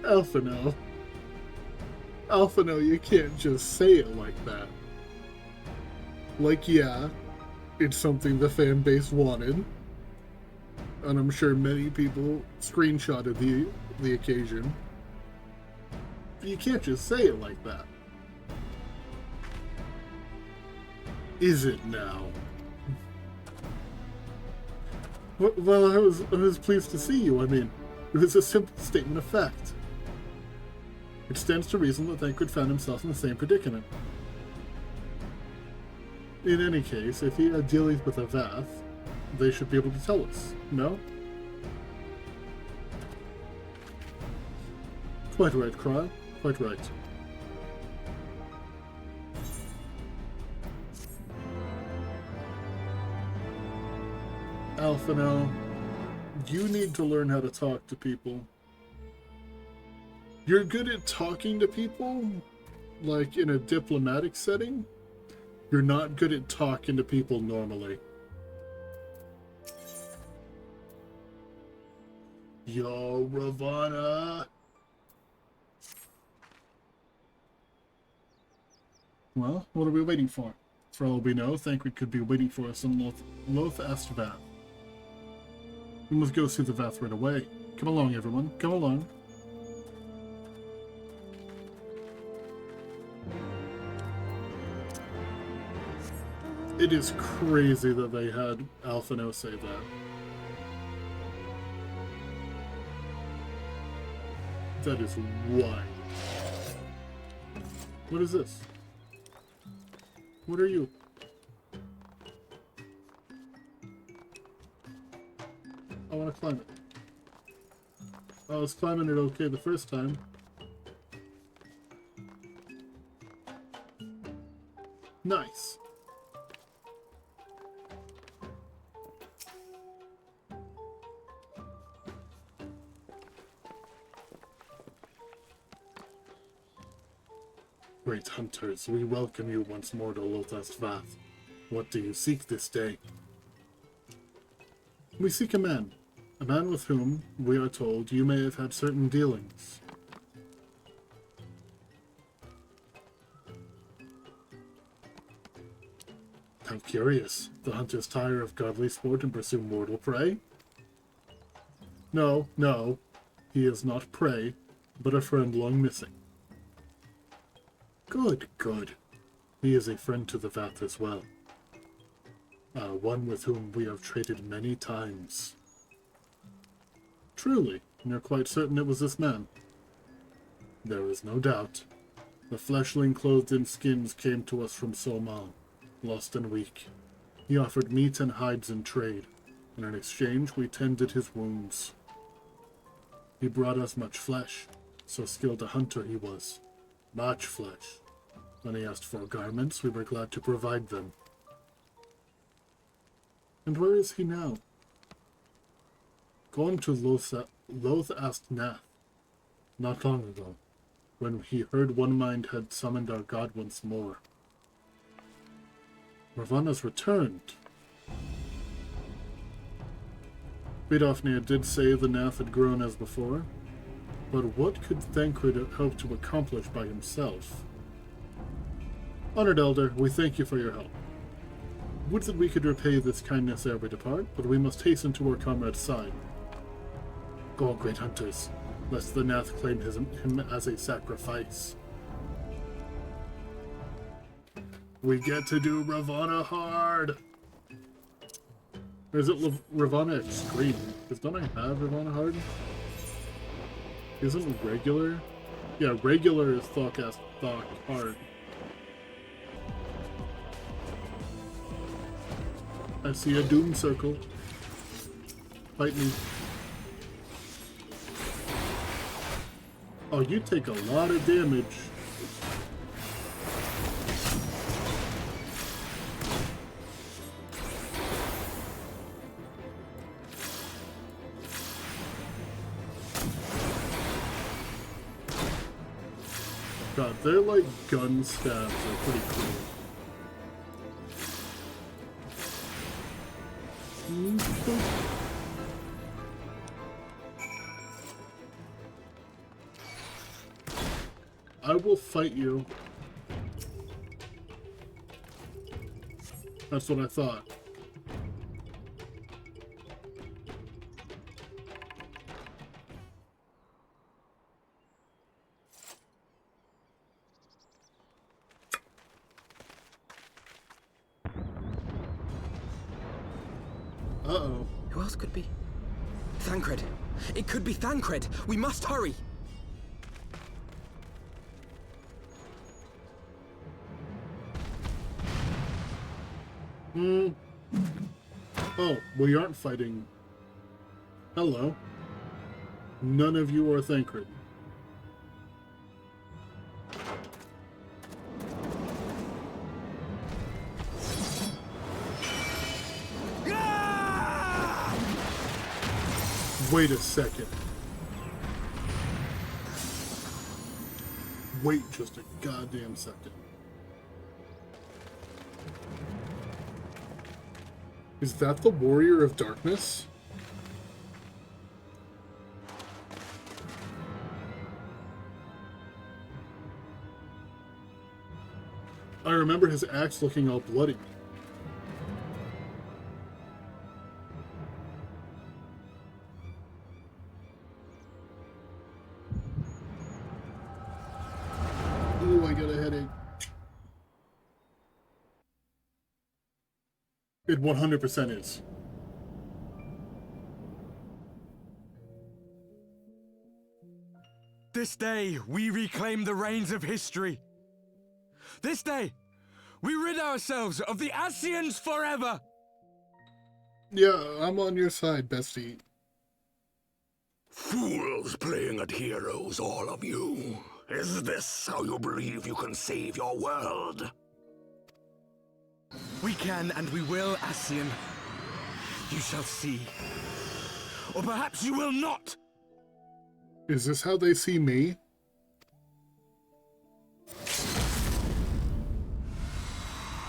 Alphino, you can't just say it like that. Like, yeah, it's something the fan base wanted. And I'm sure many people screenshotted the occasion. But you can't just say it like that. Is it now? Well, I was pleased to see you. I mean, it was a simple statement of fact. It stands to reason that Thancred found himself in the same predicament. In any case, if he had dealings with a Vath, they should be able to tell us, no? Quite right, Cry. Quite right. Alphino, you need to learn how to talk to people. You're good at talking to people, like in a diplomatic setting. You're not good at talking to people normally. Yo, Ravana! Well, what are we waiting for? For all we know, Thancred could be waiting for us in Lothast Vath. We must go see the Vath right away. Come along, everyone. Come along. It is crazy that they had Alphino say that. That is wild. What is this? What are you? I want to climb it. I was climbing it okay the first time. Nice. Great hunters, we welcome you once more to Lothast Vath. What do you seek this day? We seek a man with whom, we are told, you may have had certain dealings. How curious. The hunters tire of godly sport and pursue mortal prey? No, no. He is not prey, but a friend long missing. Good, good. He is a friend to the Vath as well. One with whom we have traded many times. Truly, you're quite certain it was this man? There is no doubt. The fleshling clothed in skins came to us from Solmal, lost and weak. He offered meat and hides in trade, and in exchange we tended his wounds. He brought us much flesh, so skilled a hunter he was. Much flesh. When he asked for garments, we were glad to provide them. And where is he now? Gone to Lothast Nath, not long ago, when he heard One Mind had summoned our god once more. Ravana's returned. Vidofnir did say the Nath had grown as before, but what could Thancred hope to accomplish by himself? Honored Elder, we thank you for your help. Would that we could repay this kindness ere we depart, but we must hasten to our comrade's side. Go, great hunters, lest the Nath claim him as a sacrifice. We get to do Ravana hard! Or is it Ravana Extreme? Because don't I have Ravana hard? Isn't regular? Yeah, regular is Thok hard. I see a doom circle. Fight me. Oh, you take a lot of damage. God, their like gun stabs are pretty cool. I will fight you. That's what I thought. Uh-oh. Who else could be? Thancred! It could be Thancred! We must hurry! Oh, we aren't fighting. Hello. None of you are Thancred. Wait a second. wait just a goddamn second. Is that the Warrior of Darkness? I remember his axe looking all bloody. Ooh, I got a headache. It 100% is. This day, we reclaim the reins of history. This day, we rid ourselves of the Ascians forever! Yeah, I'm on your side, bestie. Fools playing at heroes, all of you. Is this how you believe you can save your world? We can and we will, Ascian. You shall see. Or perhaps you will not! Is this how they see me?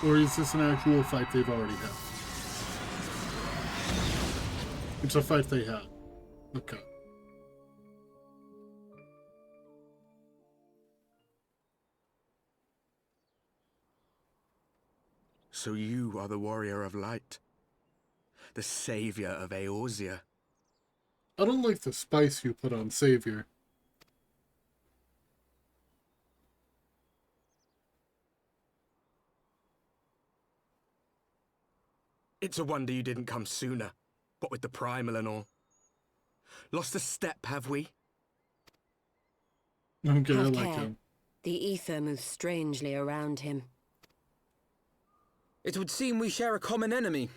Or is this an actual fight they've already had? It's a fight they had. Okay. So you are the Warrior of Light. The savior of Eorzea. I don't like the spice you put on Savior. It's a wonder you didn't come sooner, what with the primal and all. Lost a step, have we? Okay, I Have like care. him. The ether moves strangely around him. It would seem we share a common enemy.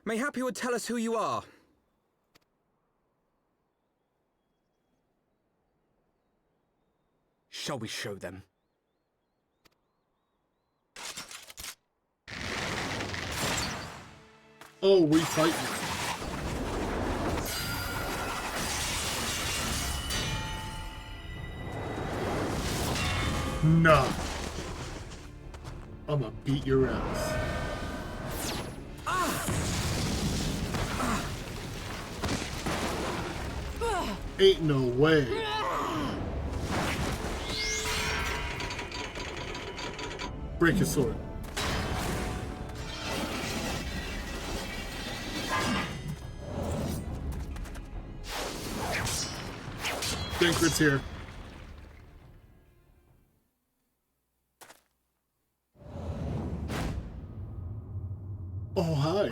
Mayhap you would tell us who you are. Shall we show them? Oh, we fight you. Nah. I'ma beat your ass. Ain't no way. Break his sword. Thancred's here. Oh, hi.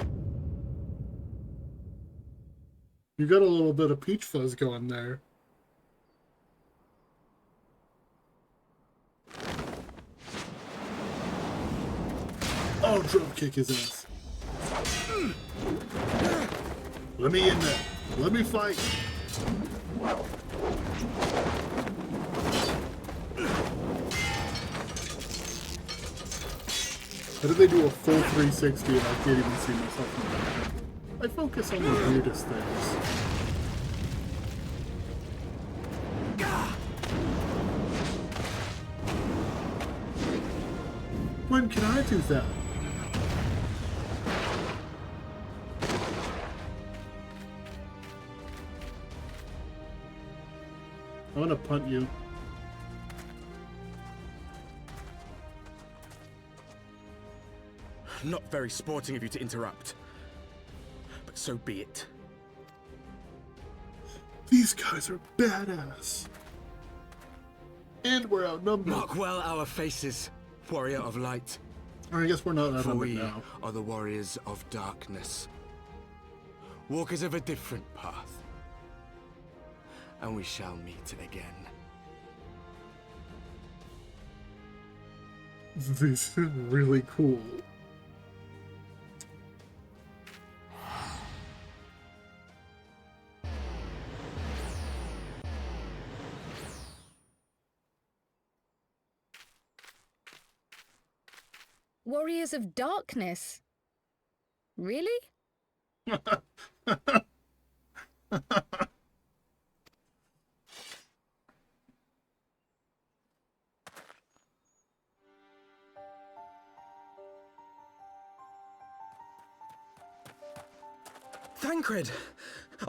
You got a little bit of peach fuzz going there. Oh, drop kick his ass. Let me in there. Let me fight. How did they do a full 360 and I can't even see myself in the back? I focus on the weirdest things. When can I do that? I want to punt you. Not very sporting of you to interrupt. But so be it. These guys are badass. And we're outnumbered. Mark well our faces, Warrior of Light. I guess we're not For outnumbered we now. are the Warriors of Darkness. Walkers of a different path. And we shall meet again. This is really cool. Warriors of Darkness? Really? Thancred!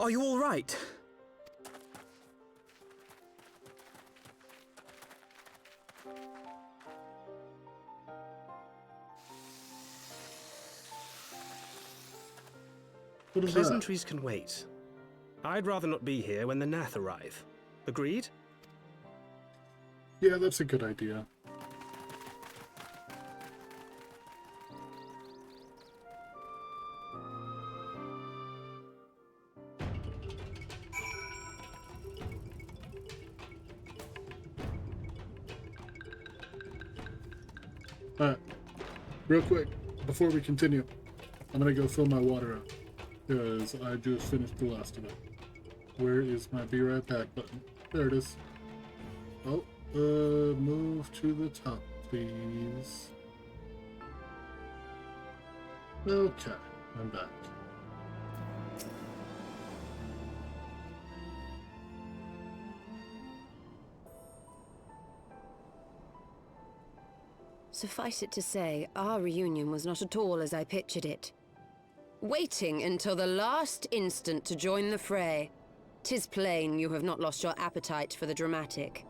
Are you all right? What is that? Pleasantries can wait. I'd rather not be here when the Nath arrive. Agreed? Yeah, that's a good idea. Alright, real quick, before we continue, I'm gonna go fill my water up, because I just finished the last of it. Where is my be right back button? There it is. Oh, move to the top, please. Okay, I'm back. Suffice it to say, our reunion was not at all as I pictured it. Waiting until the last instant to join the fray. 'Tis plain you have not lost your appetite for the dramatic.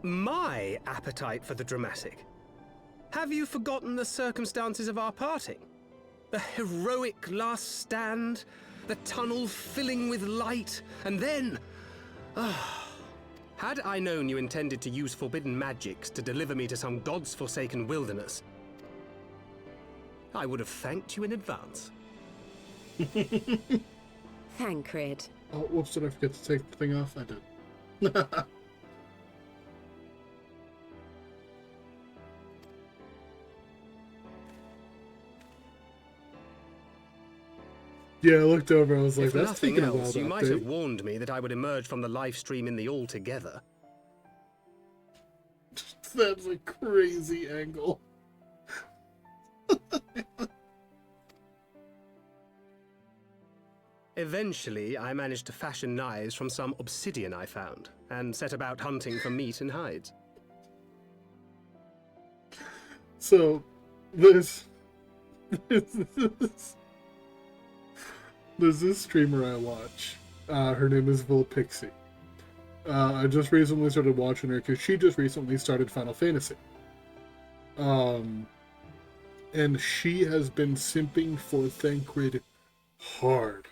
My appetite for the dramatic? Have you forgotten the circumstances of our parting? The heroic last stand, the tunnel filling with light, and then... Had I known you intended to use forbidden magics to deliver me to some god's forsaken wilderness, I would have thanked you in advance. Thancred. Oh, whoops, did I forget to take the thing off? I did. Yeah, I looked over, I was like, If that's nothing taking a while else, to you might update. have warned me that I would emerge from the live stream in the all-together. That's a crazy angle. Eventually, I managed to fashion knives from some obsidian I found, and set about hunting for meat and hides. So, there's this streamer I watch. Her name is Pixie. I just recently started watching her because she just recently started Final Fantasy. And she has been simping for Thancred hard.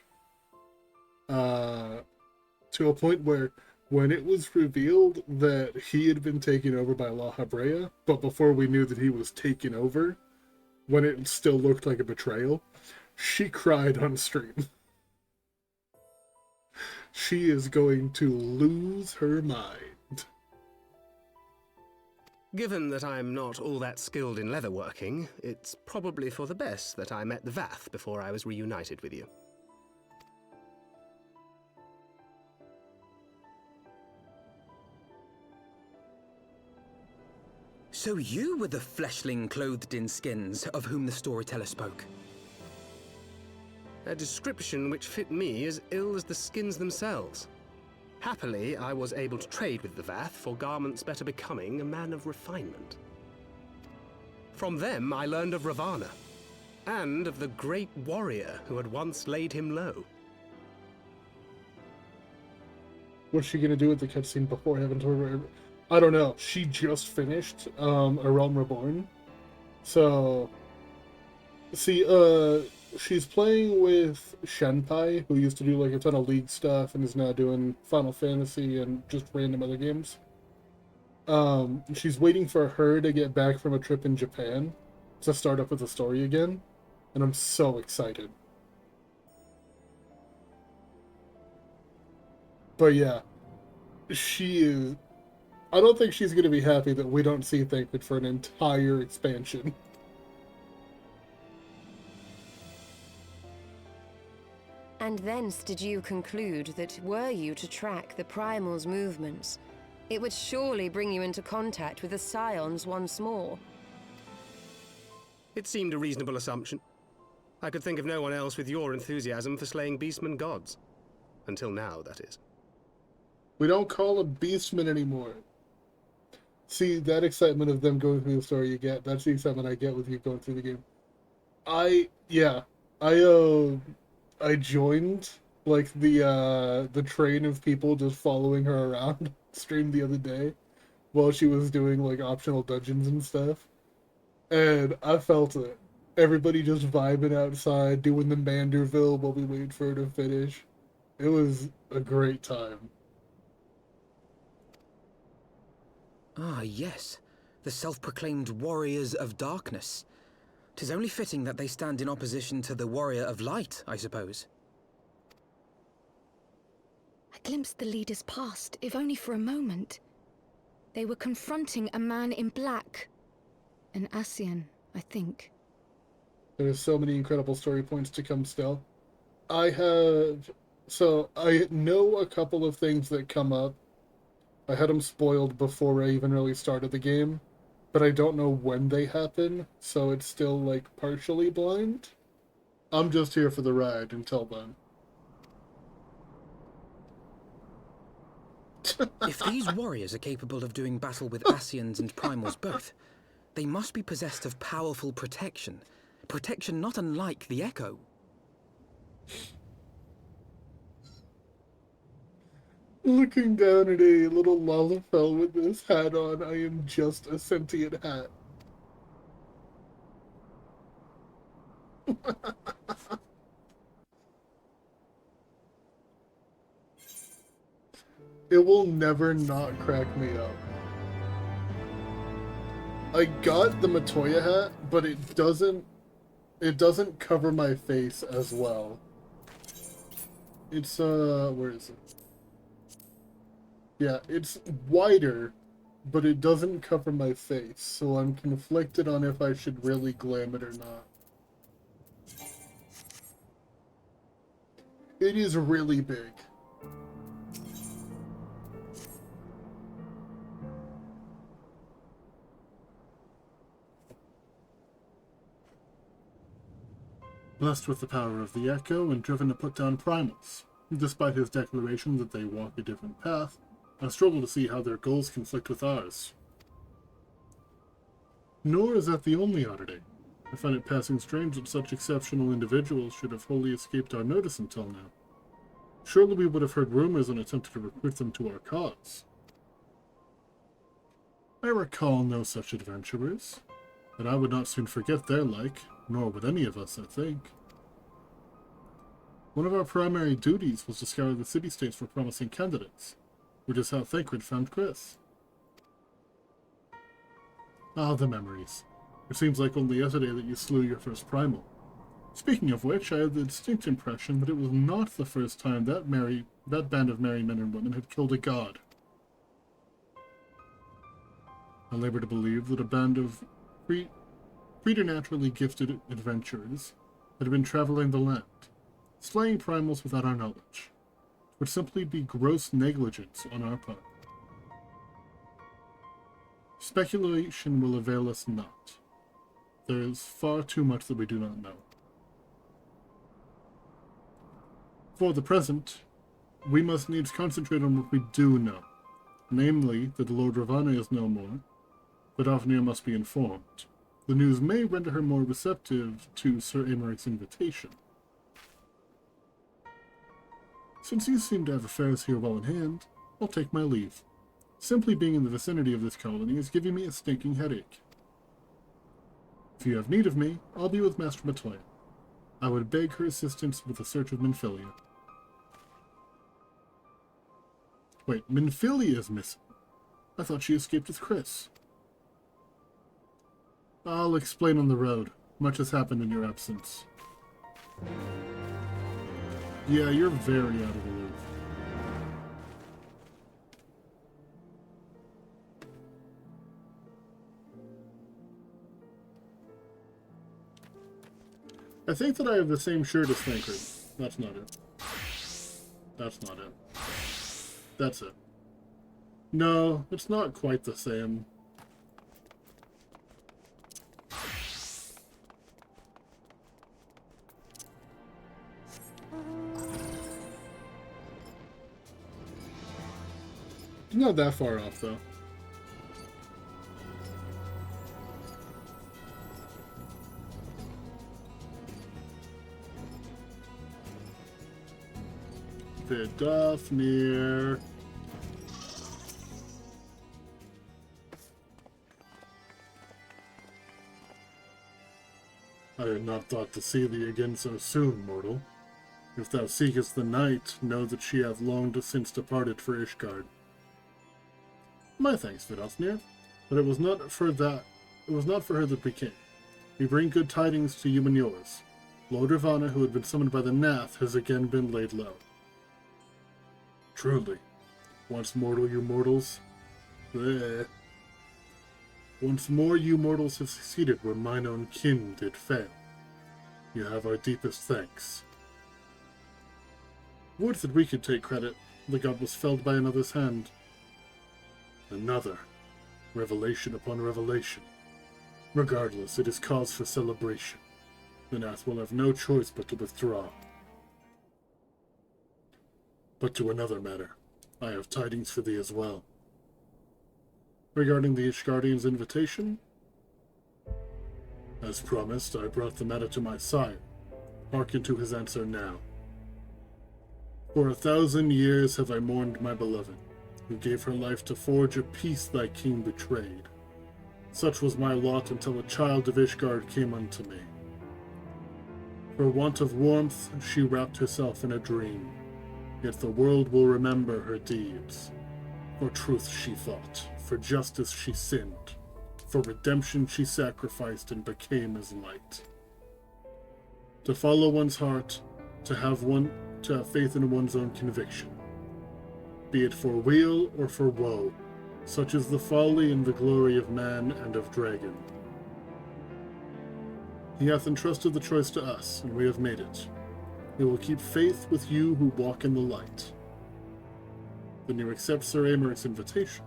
To a point where when it was revealed that he had been taken over by La Habrea, but before we knew that he was taken over, when it still looked like a betrayal, she cried on stream. She is going to lose her mind. Given that I'm not all that skilled in leatherworking, it's probably for the best that I met the Vath before I was reunited with you. So you were the fleshling clothed in skins of whom the storyteller spoke? A description which fit me as ill as the skins themselves. Happily, I was able to trade with the Vath for garments better becoming a man of refinement. From them, I learned of Ravana, and of the great warrior who had once laid him low. What's she gonna do with the cutscene before Heavensward? I don't know. She just finished A Realm Reborn. So, see, she's playing with Shenpai, who used to do like a ton of League stuff and is now doing Final Fantasy and just random other games. She's waiting for her to get back from a trip in Japan to start up with the story again, and I'm so excited. But yeah, she is... I don't think she's going to be happy that we don't see Thancred for an entire expansion. And thence did you conclude that were you to track the Primal's movements, it would surely bring you into contact with the Scions once more? It seemed a reasonable assumption. I could think of no one else with your enthusiasm for slaying beastmen gods. Until now, that is. We don't call them beastmen anymore. See, that excitement of them going through the story you get, that's the excitement I get with you going through the game. Yeah, I joined like the train of people just following her around stream the other day while she was doing like optional dungeons and stuff. And I felt it. Everybody just vibing outside, doing the Manderville while we wait for her to finish. It was a great time. Ah, yes. The self-proclaimed Warriors of Darkness. 'Tis only fitting that they stand in opposition to the Warrior of Light, I suppose. I glimpsed the leaders past, if only for a moment. They were confronting a man in black. An Ascian, I think. There's so many incredible story points to come still. I know a couple of things that come up. I had them spoiled before I even really started the game, but I don't know when they happen, so it's still, like, partially blind. I'm just here for the ride until then. If these warriors are capable of doing battle with Ascians and Primals both, they must be possessed of powerful protection. Protection not unlike the Echo. Looking down at a little Lalafell with this hat on, I am just a sentient hat. It will never not crack me up. I got the Matoya hat, but it doesn't cover my face as well. It's where is it? Yeah, it's wider, but it doesn't cover my face, so I'm conflicted on if I should really glam it or not. It is really big. Blessed with the power of the Echo and driven to put down Primals, despite his declaration that they walk a different path, I struggle to see how their goals conflict with ours. Nor is that the only oddity. I find it passing strange that such exceptional individuals should have wholly escaped our notice until now. Surely we would have heard rumors and attempted to recruit them to our cause. I recall no such adventurers, and I would not soon forget their like, nor would any of us, I think. One of our primary duties was to scour the city-states for promising candidates, which is how Thancred found Chris. Ah, the memories. It seems like only yesterday that you slew your first primal. Speaking of which, I had the distinct impression that it was not the first time that band of merry men and women had killed a god. I labor to believe that a band of preternaturally gifted adventurers had been traveling the land, slaying primals without our knowledge. It would simply be gross negligence on our part. Speculation will avail us not. There is far too much that we do not know. For the present, we must needs concentrate on what we do know, namely that the Lord Ravana is no more, but Avnir must be informed. The news may render her more receptive to Sir Amaric's invitation. Since you seem to have affairs here well in hand, I'll take my leave. Simply being in the vicinity of this colony is giving me a stinking headache. If you have need of me, I'll be with Master Matoya. I would beg her assistance with the search of Minfilia. Wait, Minfilia is missing. I thought she escaped with Chris. I'll explain on the road. Much has happened in your absence. Yeah, you're very out of the loop. I think that I have the same shirt as Thancred. That's not it. That's not it. That's it. No, it's not quite the same. It's not that far off, though. Vidofnir. I had not thought to see thee again so soon, mortal. If thou seekest the night, know that she hath long since departed for Ishgard. My thanks, Vidofnir, but it was not for her that we came. We bring good tidings to you and yours. Lord Ravana, who had been summoned by the Nath, has again been laid low. Truly, once mortal you mortals... Once more you mortals have succeeded where mine own kin did fail. You have our deepest thanks. Would that we could take credit. The god was felled by another's hand. Another. Revelation upon revelation. Regardless, it is cause for celebration. The Nath will have no choice but to withdraw. But to another matter. I have tidings for thee as well. Regarding the Ishgardian's invitation? As promised, I brought the matter to my sire. Hearken to his answer now. For 1,000 years have I mourned my beloved, who gave her life to forge a peace thy king betrayed. Such was my lot until a child of Ishgard came unto me. For want of warmth, she wrapped herself in a dream, yet the world will remember her deeds. For truth she fought, for justice she sinned, for redemption she sacrificed and became as light. To follow one's heart, to have faith in one's own conviction. Be it for weal or for woe, such is the folly and the glory of man and of dragon. He hath entrusted the choice to us, and we have made it. We will keep faith with you who walk in the light. Then you accept Sir Amaric's invitation.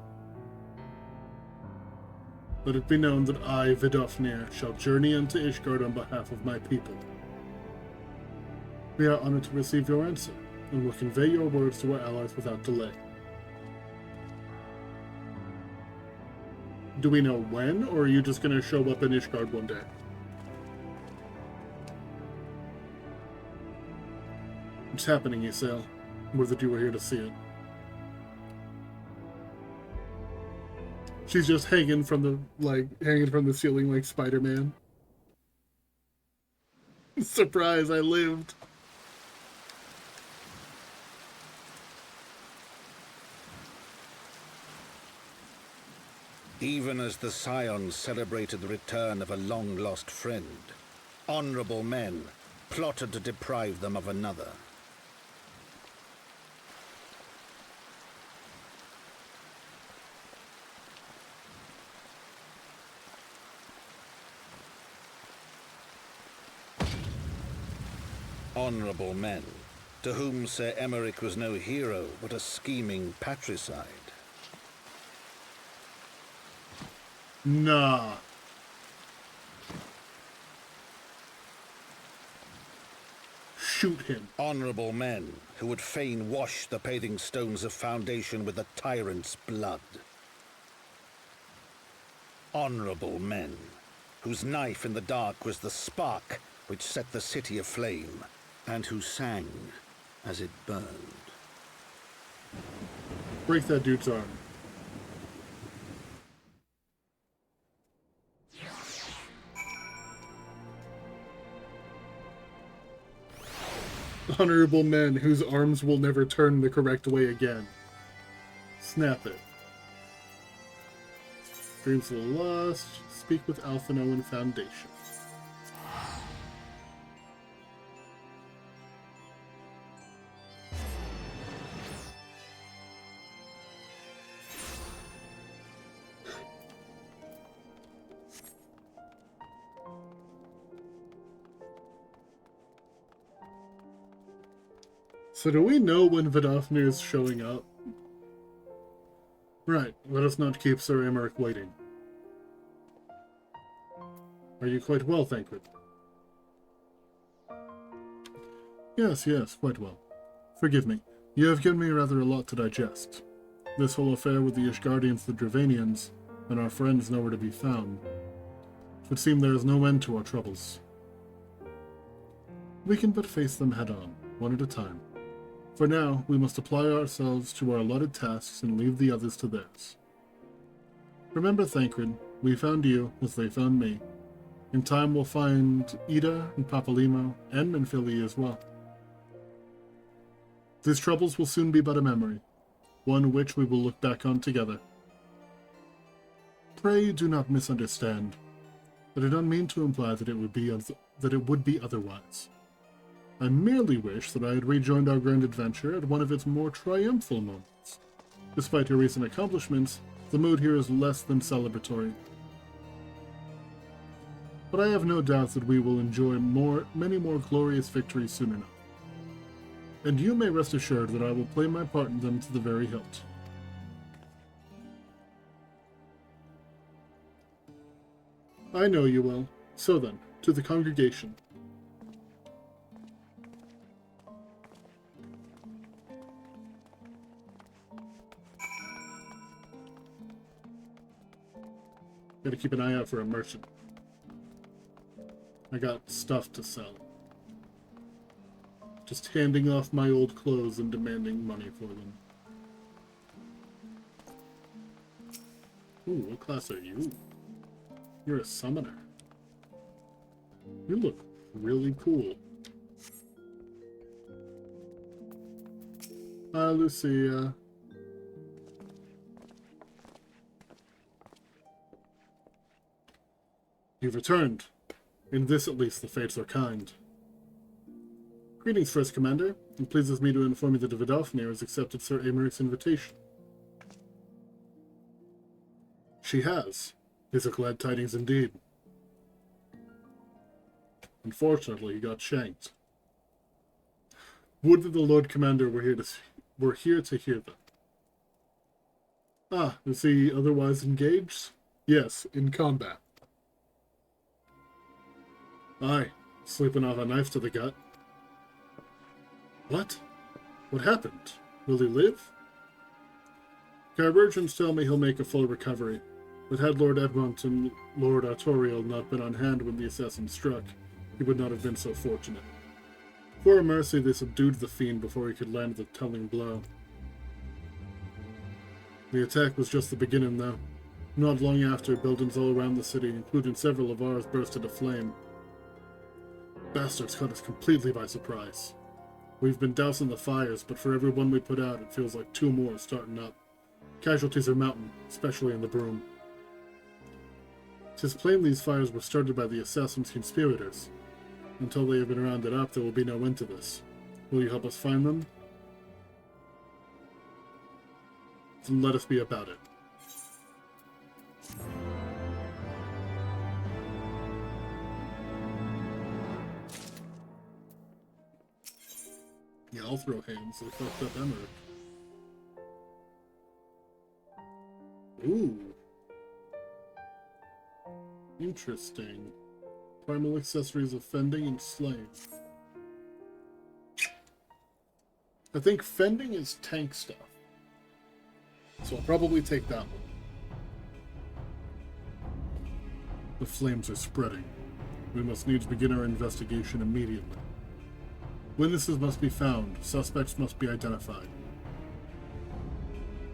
Let it be known that I, Vidofnir, shall journey unto Ishgard on behalf of my people. We are honored to receive your answer, and will convey your words to our allies without delay. Do we know when, or are you just going to show up in Ishgard one day? It's happening, Ysael. More that you were here to see it. She's just hanging from the ceiling like Spider-Man. Surprise, I lived. Even as the Scions celebrated the return of a long-lost friend, honorable men plotted to deprive them of another. Honorable men, to whom Sir Emeric was no hero, but a scheming patricide. Nah. Shoot him. Honorable men, who would fain wash the paving stones of Foundation with the tyrant's blood. Honorable men, whose knife in the dark was the spark which set the city aflame, and who sang as it burned. Break that dude's arm. Honorable men whose arms will never turn the correct way again. Snap it. Dreams of the Lost. Speak with Alphino and Foundation. So do we know when Vidofnir is showing up? Right, let us not keep Sir Emeric waiting. Are you quite well, Thancred? Yes, quite well. Forgive me. You have given me rather a lot to digest. This whole affair with the Ishgardians, the Dravanians, and our friends nowhere to be found. It would seem there is no end to our troubles. We can but face them head on, one at a time. For now, we must apply ourselves to our allotted tasks and leave the others to theirs. Remember, Thancred, we found you as they found me. In time, we'll find Ida and Papalimo, and Menphili as well. These troubles will soon be but a memory, one which we will look back on together. Pray do not misunderstand. I do not mean to imply that it would be otherwise. I merely wish that I had rejoined our grand adventure at one of its more triumphal moments. Despite your recent accomplishments, the mood here is less than celebratory. But I have no doubt that we will enjoy many more glorious victories soon enough. And you may rest assured that I will play my part in them to the very hilt. I know you will. So then, to the congregation. Gotta keep an eye out for a merchant. I got stuff to sell. Just handing off my old clothes and demanding money for them. Ooh, what class are you? You're a summoner. You look really cool. Hi, Lucia. You've returned. In this, at least, the fates are kind. Greetings, First Commander. It pleases me to inform you that Vidofnir has accepted Sir Amaric's invitation. She has. These are glad tidings indeed. Unfortunately, he got shanked. Would that the Lord Commander were here to hear them. Ah, is he otherwise engaged? Yes, in combat. Aye, sleeping off a knife to the gut. What? What happened? Will he live? Chirurgeons tell me he'll make a full recovery, but had Lord Edmont and Lord Artorial not been on hand when the assassin struck, he would not have been so fortunate. For a mercy, they subdued the fiend before he could land the telling blow. The attack was just the beginning, though. Not long after, buildings all around the city, including several of ours, burst into flame. Bastards caught us completely by surprise. We've been dousing the fires, but for every one we put out, it feels like 2 more starting up. Casualties are mounting, especially in the Broom. 'Tis plain these fires were started by the assassin's conspirators. Until they have been rounded up, there will be no end to this. Will you help us find them? Then let us be about it. Yeah, I'll throw hands. They fucked up Emmerich. Ooh. Interesting. Primal accessories of fending and slaying. I think fending is tank stuff. So I'll probably take that one. The flames are spreading. We must needs begin our investigation immediately. Witnesses must be found. Suspects must be identified.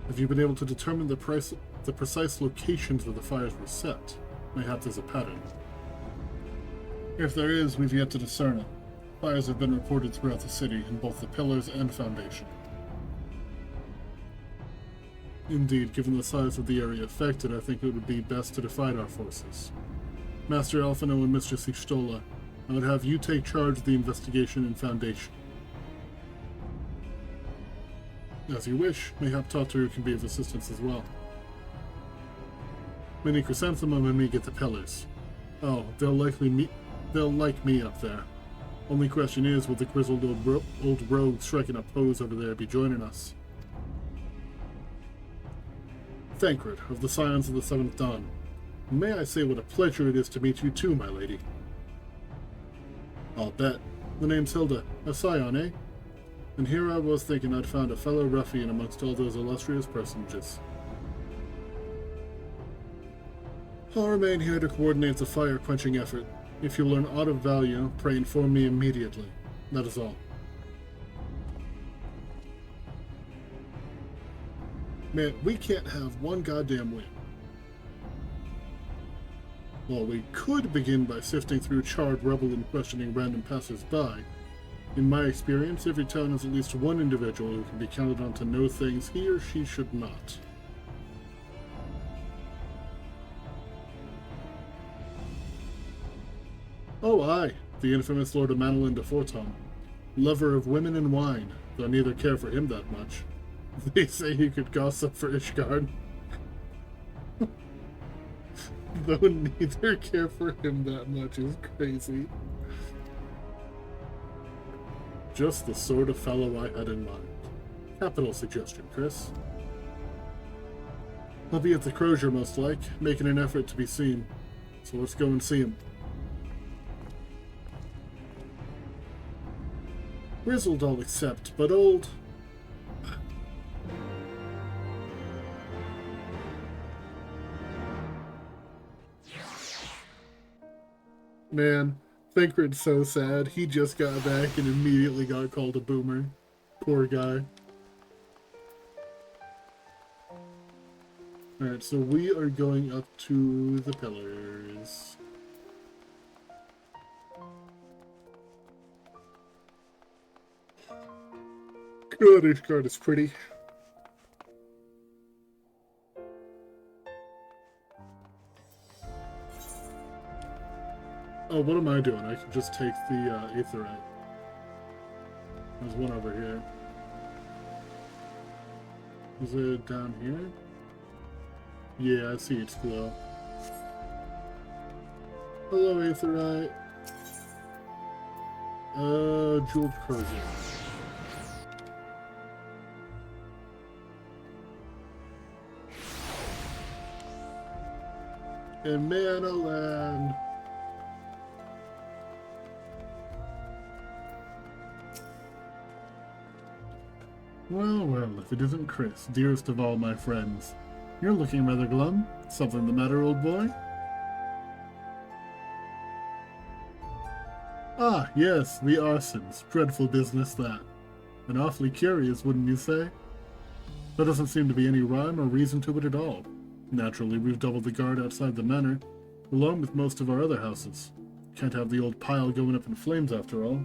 Have you been able to determine the precise locations where the fires were set? Mayhap there's a pattern. If there is, we've yet to discern it. Fires have been reported throughout the city, in both the pillars and foundation. Indeed, given the size of the area affected, I think it would be best to divide our forces. Master Alphino and Mistress Ishtola, I would have you take charge of the investigation in Foundation. As you wish, mayhap Tataru can be of assistance as well. Mini Chrysanthemum and me get the pillars. Oh, they'll like me up there. Only question is, will the grizzled old rogue striking a pose over there be joining us? Thancred, of the Scions of the Seventh Dawn. May I say what a pleasure it is to meet you too, my lady. I'll bet. The name's Hilda. A Scion, eh? And here I was thinking I'd found a fellow ruffian amongst all those illustrious personages. I'll remain here to coordinate the fire-quenching effort. If you learn aught of value, pray inform me immediately. That is all. Man, we can't have one goddamn win. Well, we could begin by sifting through charred rubble and questioning random passers-by. In my experience, every town has at least one individual who can be counted on to know things he or she should not. Oh, aye, the infamous Lord of Manolin de Forton. Lover of women and wine, though I neither care for him that much. They say he could gossip for Ishgard. Though neither care for him that much is crazy. Just the sort of fellow I had in mind. Capital suggestion, Chris. I'll be at the Crozier most like, making an effort to be seen. So let's go and see him. Grizzled I'll accept, but old... Man, Thancred's so sad. He just got back and immediately got called a boomer. Poor guy. Alright, so we are going up to the pillars. God, Ishgard is pretty. Oh, what am I doing? I can just take the Aetherite. There's one over here. Is it down here? Yeah, I see its glow. Hello, Aetherite. Jeweled Crozier. And Manoland. Well, well, if it isn't Chris, dearest of all my friends. You're looking rather glum. Something the matter, old boy? Ah, yes, the arsons. Dreadful business, that. And awfully curious, wouldn't you say? There doesn't seem to be any rhyme or reason to it at all. Naturally, we've doubled the guard outside the manor, along with most of our other houses. Can't have the old pile going up in flames, after all.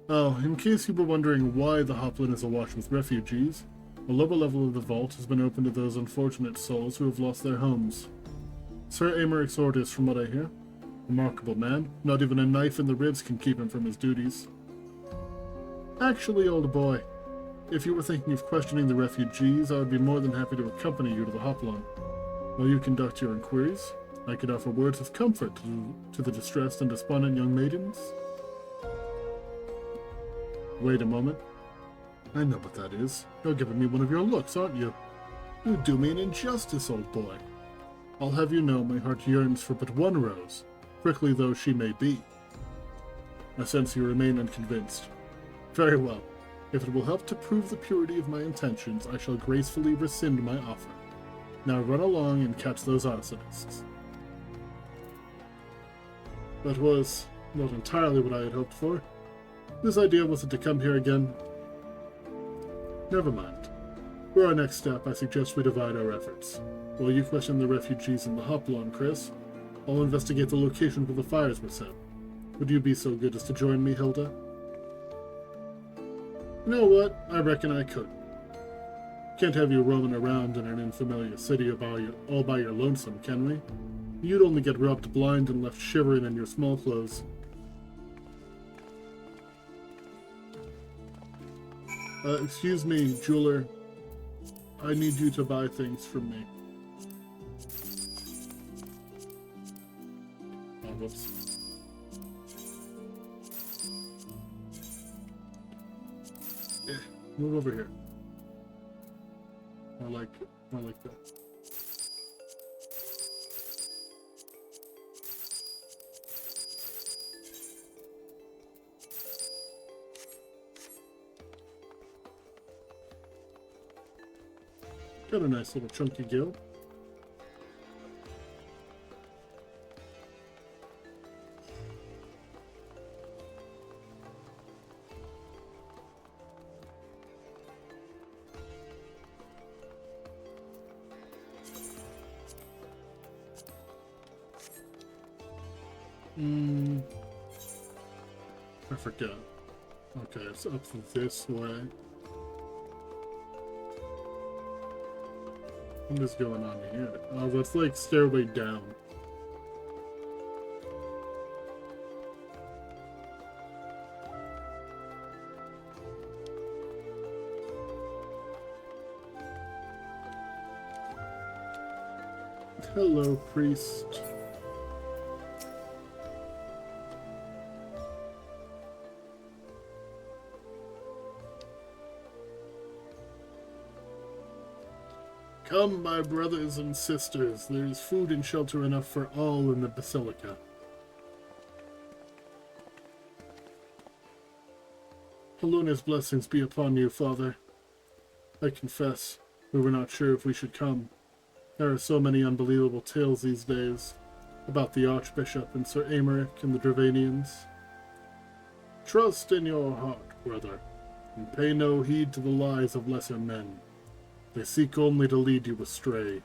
Oh, in case you were wondering why the Hoplin is awash with refugees, the lower level of the vault has been open to those unfortunate souls who have lost their homes. Sir Aemeric Ordis, from what I hear. Remarkable man. Not even a knife in the ribs can keep him from his duties. Actually, old boy, if you were thinking of questioning the refugees, I would be more than happy to accompany you to the Hoplin. While you conduct your inquiries, I could offer words of comfort to the distressed and despondent young maidens. Wait a moment. I know what that is. You're giving me one of your looks, aren't you? You do me an injustice, old boy. I'll have you know my heart yearns for but one rose, prickly though she may be. I sense you remain unconvinced. Very well. If it will help to prove the purity of my intentions, I shall gracefully rescind my offer. Now run along and catch those arsonists. That was not entirely what I had hoped for. This idea wasn't to come here again. Never mind. For our next step, I suggest we divide our efforts. While you question the refugees in the Hoplon, Chris, I'll investigate the location where the fires were set. Would you be so good as to join me, Hilda? You know what? I reckon I could. Can't have you roaming around in an unfamiliar city all by your lonesome, can we? You'd only get rubbed blind and left shivering in your small clothes. Excuse me, jeweler. I need you to buy things from me. Oh, whoops. Move over here. I like that. Got a nice little chunky gill. I forget. Okay, it's up this way. What is going on here? Oh, that's like stairway down. Hello, priest. Come, my brothers and sisters, there is food and shelter enough for all in the Basilica. Heluna's blessings be upon you, Father. I confess, we were not sure if we should come. There are so many unbelievable tales these days about the Archbishop and Sir Aymeric and the Dravanians. Trust in your heart, brother, and pay no heed to the lies of lesser men. They seek only to lead you astray.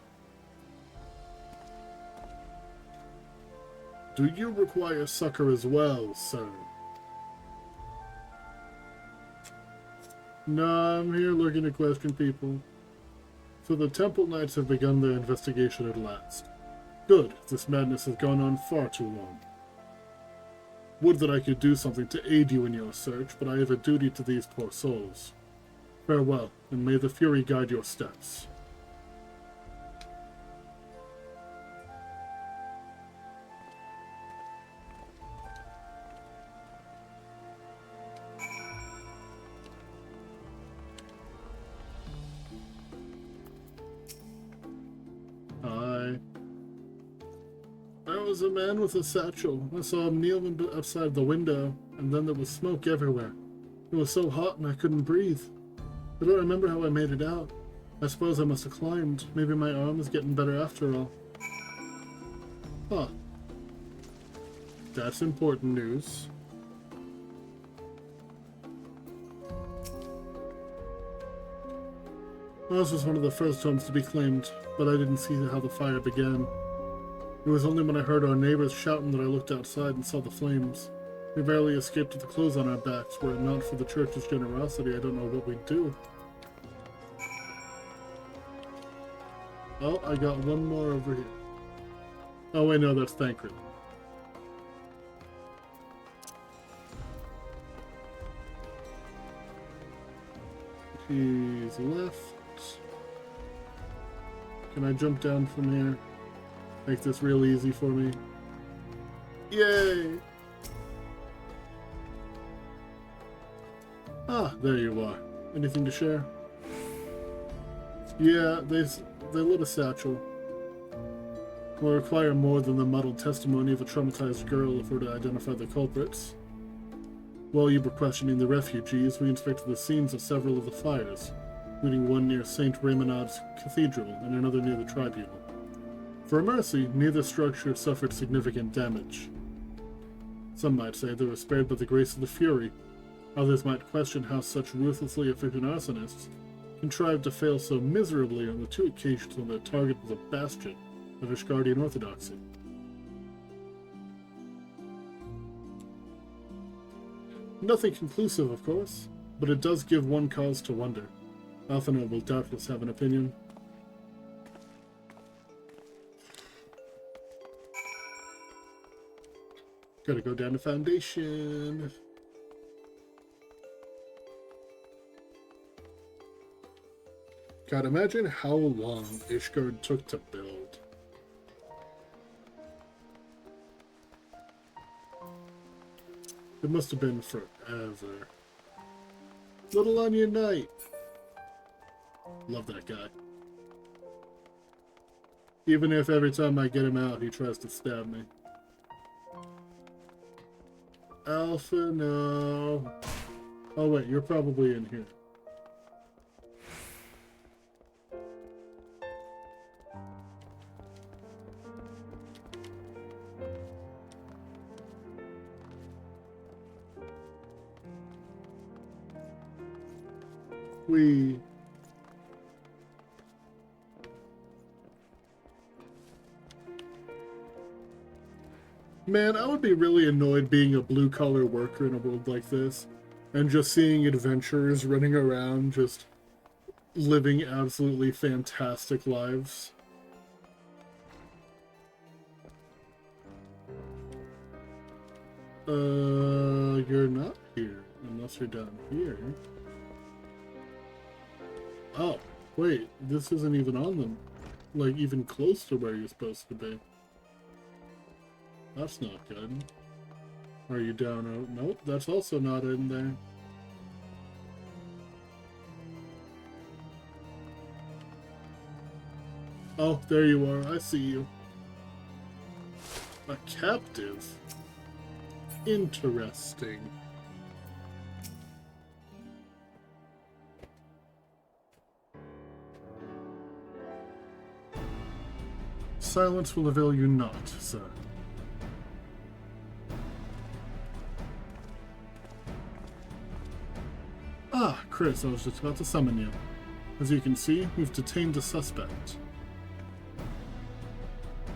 Do you require succor as well, sir? No, I'm here looking to question people. So the Temple Knights have begun their investigation at last. Good, this madness has gone on far too long. Would that I could do something to aid you in your search, but I have a duty to these poor souls. Farewell, and may the Fury guide your steps. Hi. There was a man with a satchel. I saw him kneeling outside the window, and then there was smoke everywhere. It was so hot and I couldn't breathe. I don't remember how I made it out. I suppose I must have climbed. Maybe my arm is getting better after all. Huh. That's important news. This was one of the first homes to be claimed, but I didn't see how the fire began. It was only when I heard our neighbors shouting that I looked outside and saw the flames. We barely escaped with the clothes on our backs. Were it not for the church's generosity, I don't know what we'd do. Oh, I got one more over here. Oh wait, no, that's Thancred. He's left. Can I jump down from here? Make this real easy for me. Yay! Ah, there you are. Anything to share? Yeah, they lit a satchel. Will require more than the muddled testimony of a traumatized girl if we're to identify the culprits. While you were questioning the refugees, we inspected the scenes of several of the fires, including one near St. Raymonad's Cathedral and another near the Tribunal. For a mercy, neither structure suffered significant damage. Some might say they were spared by the grace of the Fury. Others might question how such ruthlessly efficient arsonists contrived to fail so miserably on the two occasions when their target was a bastion of Ishgardian orthodoxy. Nothing conclusive, of course, but it does give one cause to wonder. Alphinaud will doubtless have an opinion. Gotta go down to Foundation. God, imagine how long Ishgard took to build. It must have been forever. Little Onion Knight. Love that guy. Even if every time I get him out, he tries to stab me. Alpha, no. Oh wait, you're probably in here. We... Man, I would be really annoyed being a blue-collar worker in a world like this, and just seeing adventurers running around just living absolutely fantastic lives. You're not here, unless you're down here. Oh, wait, this isn't even on them. Like, even close to where you're supposed to be. That's not good. Are you down? Oh, nope, that's also not in there. Oh, there you are. I see you. A captive. Interesting. Silence will avail you not, sir. Ah, Chris, I was just about to summon you. As you can see, we've detained a suspect.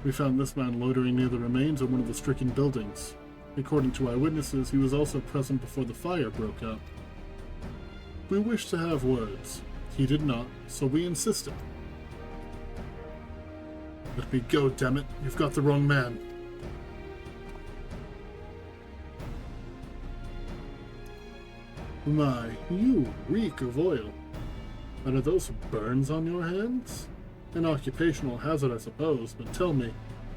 We found this man loitering near the remains of one of the stricken buildings. According to eyewitnesses, he was also present before the fire broke out. We wished to have words. He did not, so we insisted. Let me go, dammit. You've got the wrong man. My, you reek of oil. And are those burns on your hands? An occupational hazard, I suppose, but tell me,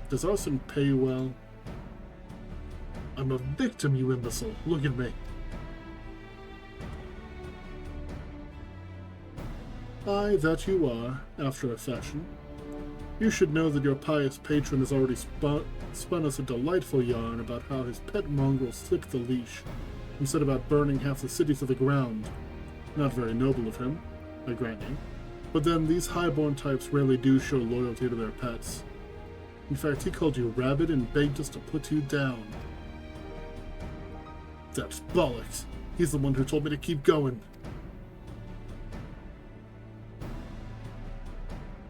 does arson pay well? I'm a victim, you imbecile. Look at me. Aye, that you are, after a fashion. You should know that your pious patron has already spun us a delightful yarn about how his pet mongrel slipped the leash, and said about burning half the city to the ground. Not very noble of him, I grant you. But then, these highborn types rarely do show loyalty to their pets. In fact, he called you rabid and begged us to put you down. That's bollocks. He's the one who told me to keep going.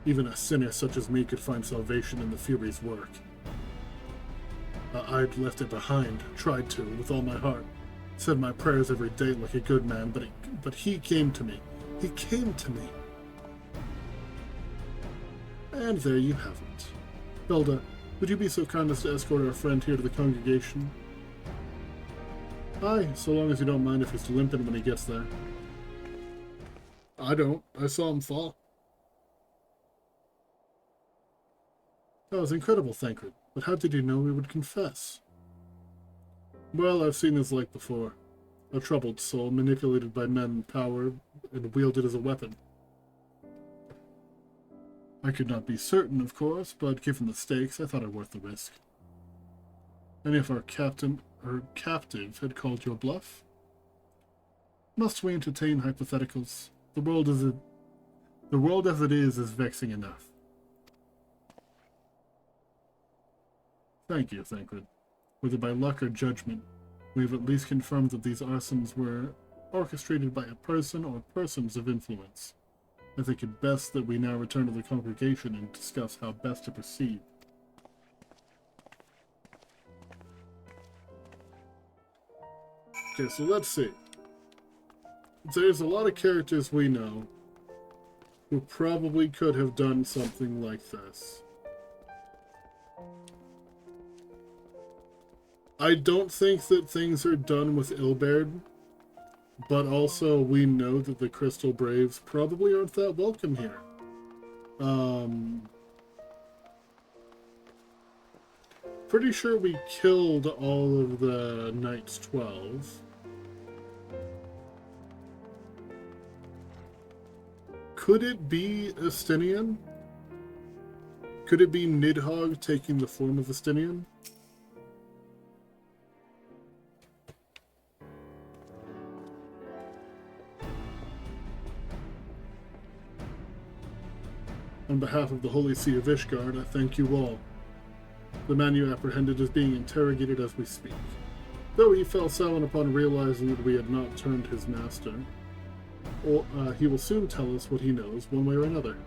Even a sinner such as me could find salvation in the Fury's work. I'd left it behind, tried to, with all my heart. Said my prayers every day like a good man, but he came to me. He came to me. And there you have it. Belda, would you be so kind as to escort our friend here to the congregation? Aye, so long as you don't mind if he's limping when he gets there. I don't. I saw him fall. That was incredible, Thancred. But how did you know we would confess? Well, I've seen his like before. A troubled soul manipulated by men in power and wielded as a weapon. I could not be certain, of course, but given the stakes, I thought it worth the risk. And if our captive had called your bluff? Must we entertain hypotheticals? The world as it is vexing enough. Thank you, Thancred. Whether by luck or judgment, we have at least confirmed that these arsons were orchestrated by a person or persons of influence. I think it best that we now return to the congregation and discuss how best to proceed. Okay, so let's see. There's a lot of characters we know who probably could have done something like this. I don't think that things are done with Ilberd, but also we know that the Crystal Braves probably aren't that welcome here. Pretty sure we killed all of the Knights 12. Could it be Estinian? Could it be Nidhogg taking the form of Estinian? On behalf of the Holy See of Ishgard, I thank you all. The man you apprehended is being interrogated as we speak. Though he fell silent upon realizing that we had not turned his master, he will soon tell us what he knows, one way or another.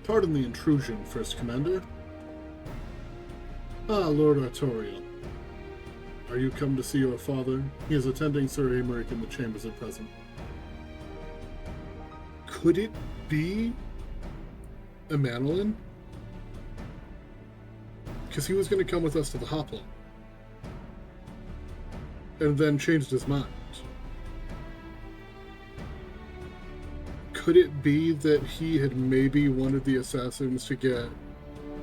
Pardon the intrusion, First Commander. Ah, Lord Artorial. Are you come to see your father? He is attending Sir Aymeric in the chambers at present. Could it be Emanolin? Because he was going to come with us to the Hopla. And then changed his mind. Could it be that he had maybe wanted the assassins to get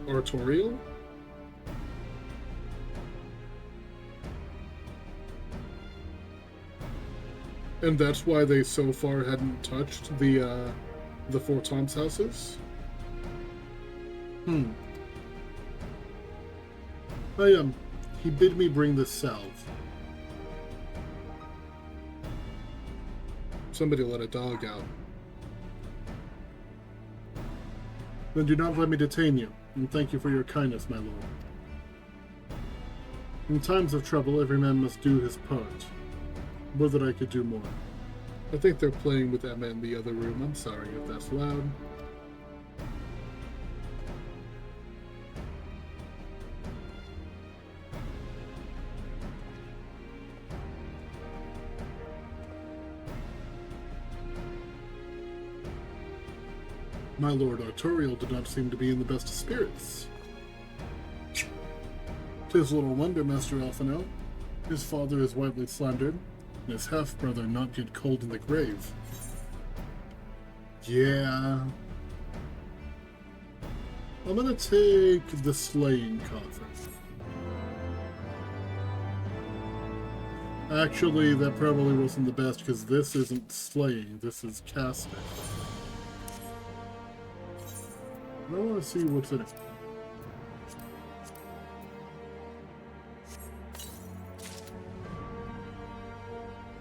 Artorial? And that's why they so far hadn't touched the Four Toms houses? He bid me bring this salve. Somebody let a dog out. Then do not let me detain you, and thank you for your kindness, my lord. In times of trouble, every man must do his part. Would that I could do more. I think they're playing with Emma in the other room. I'm sorry if that's loud. My Lord Artorial did not seem to be in the best of spirits. 'Tis little wonder, Master Alphino. His father is widely slandered, and his half-brother not yet cold in the grave. Yeah. I'm gonna take the slaying coffer. Actually, that probably wasn't the best, because this isn't slaying, this is casting. I want to see what's in it.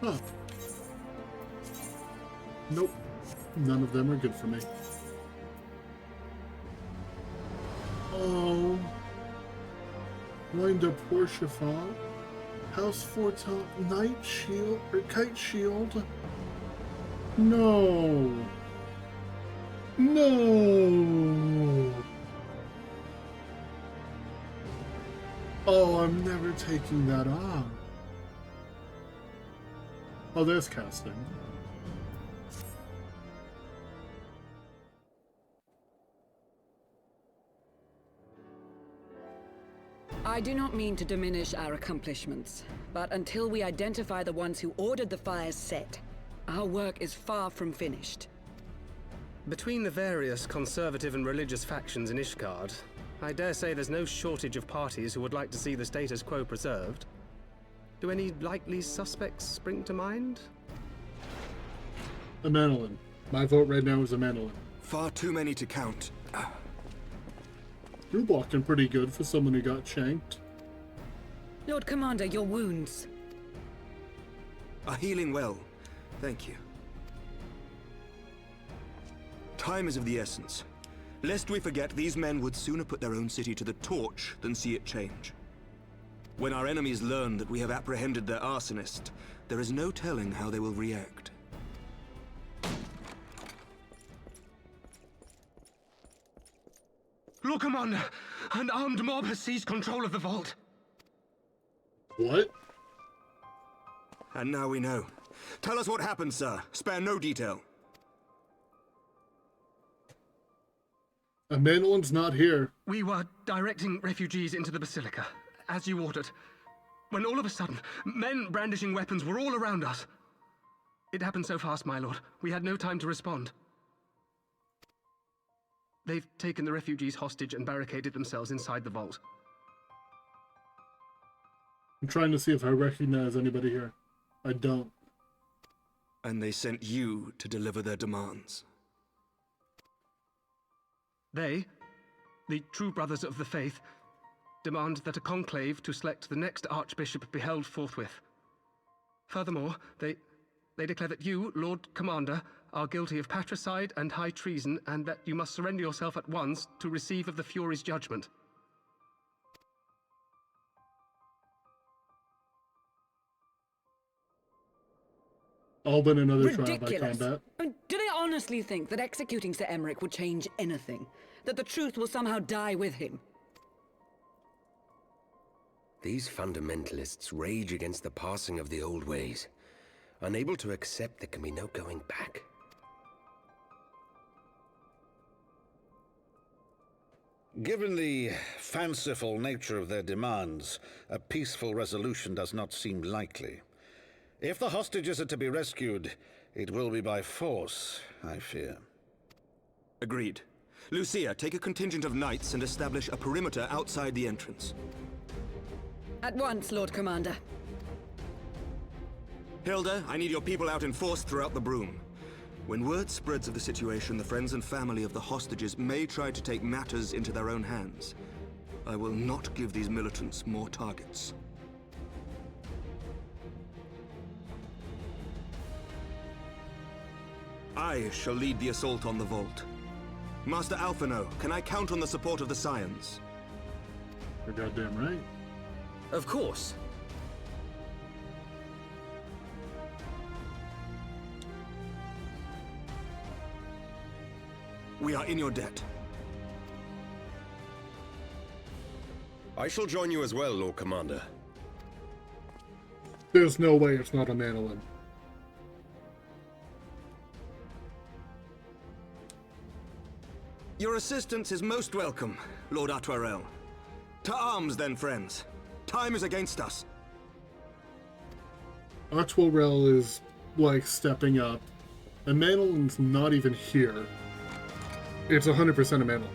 Huh. Nope. None of them are good for me. Oh. Wind up Horschiffon. House Forton. Night Shield. Or Kite Shield. No. No! Oh, I'm never taking that off. Oh, there's casting. I do not mean to diminish our accomplishments, but until we identify the ones who ordered the fires set, our work is far from finished. Between the various conservative and religious factions in Ishgard, I dare say there's no shortage of parties who would like to see the status quo preserved. Do any likely suspects spring to mind? Emanolin. My vote right now is Emanolin. Far too many to count. You're walking pretty good for someone who got shanked. Lord Commander, your wounds. Are healing well. Thank you. Time is of the essence. Lest we forget, these men would sooner put their own city to the torch than see it change. When our enemies learn that we have apprehended their arsonist, there is no telling how they will react. Lord Commander, an armed mob has seized control of the vault. What? And now we know. Tell us what happened, sir. Spare no detail. Emanolin's not here. We were directing refugees into the Basilica, as you ordered, when all of a sudden, men brandishing weapons were all around us. It happened so fast, my lord. We had no time to respond. They've taken the refugees hostage and barricaded themselves inside the vault. I'm trying to see if I recognize anybody here. I don't. And they sent you to deliver their demands. They, the true brothers of the faith, demand that a conclave to select the next archbishop be held forthwith. Furthermore, they declare that you, Lord Commander, are guilty of patricide and high treason, and that you must surrender yourself at once to receive of the Fury's judgment. All but another trial by Ridiculous. combat. Do they honestly think that executing Sir Emmerich would change anything? That the truth will somehow die with him? These fundamentalists rage against the passing of the old ways, unable to accept there can be no going back. Given the fanciful nature of their demands, a peaceful resolution does not seem likely. If the hostages are to be rescued, it will be by force, I fear. Agreed. Lucia, take a contingent of knights and establish a perimeter outside the entrance. At once, Lord Commander. Hilda, I need your people out in force throughout the Broom. When word spreads of the situation, the friends and family of the hostages may try to take matters into their own hands. I will not give these militants more targets. I shall lead the assault on the vault. Master Alphino, can I count on the support of the Scions? You're goddamn right. Of course. We are in your debt. I shall join you as well, Lord Commander. There's no way it's not a Manolin. Your assistance is most welcome, Lord Atwarel. To arms then, friends. Time is against us. Atwarel is, like, stepping up. And Manolin's not even here. It's 100% a Manolin.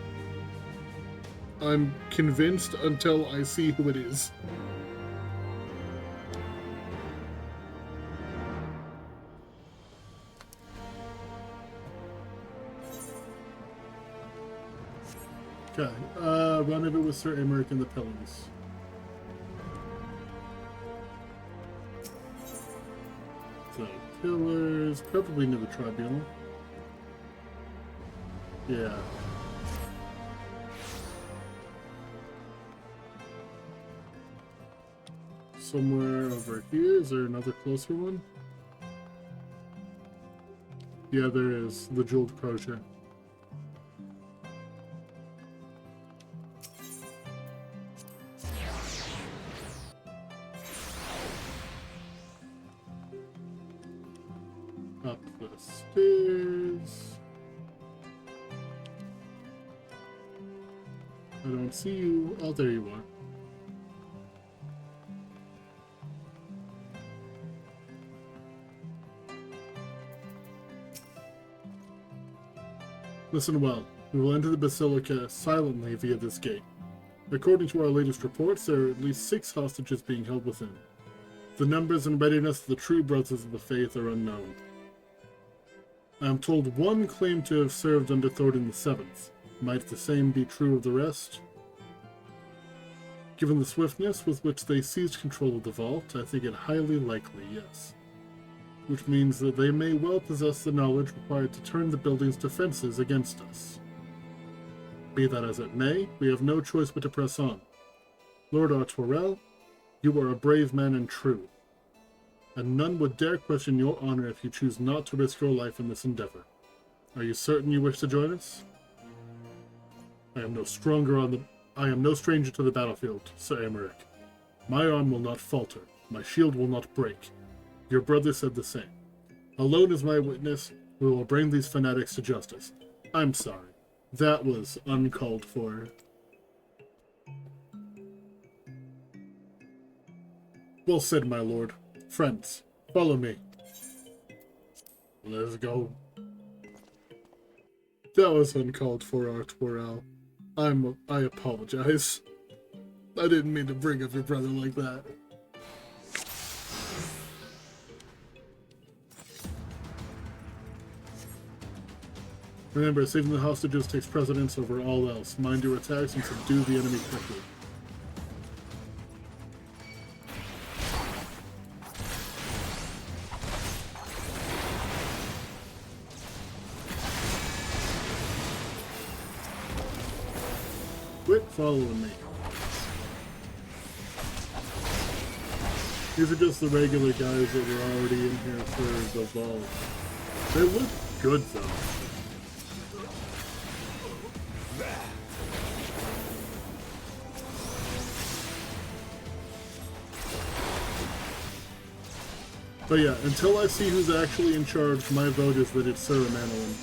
I'm convinced until I see who it is. Okay, rendezvous with Sir Emmerich and the Pillars. So, Pillars, probably near the Tribunal. Yeah. Somewhere over here, is there another closer one? Yeah, there is, the Jeweled Crochet. Up the stairs. I don't see you. Oh, there you are. Listen well. We will enter the Basilica silently via this gate. According to our latest reports, there are at least 6 hostages being held within. The numbers and readiness of the true brothers of the faith are unknown. I am told one claimed to have served under Thordan VII. Might the same be true of the rest? Given the swiftness with which they seized control of the vault, I think it highly likely, yes. Which means that they may well possess the knowledge required to turn the building's defenses against us. Be that as it may, we have no choice but to press on. Lord Atwarel, you are a brave man and true, and none would dare question your honor if you choose not to risk your life in this endeavor. Are you certain you wish to join us? I am no stranger to the battlefield, Sir Emmerich. My arm will not falter, my shield will not break. Your brother said the same. Alone as my witness, we will bring these fanatics to justice. I'm sorry. That was uncalled for. Well said, my lord. Friends, follow me. Let's go. That was uncalled for, Atwarel. I apologize. I didn't mean to bring up your brother like that. Remember, saving the hostages takes precedence over all else. Mind your attacks and subdue the enemy quickly. Quit following me. These are just the regular guys that were already in here for the vault. They look good, though. But yeah, until I see who's actually in charge, my vote is that it's Sarah Manolin.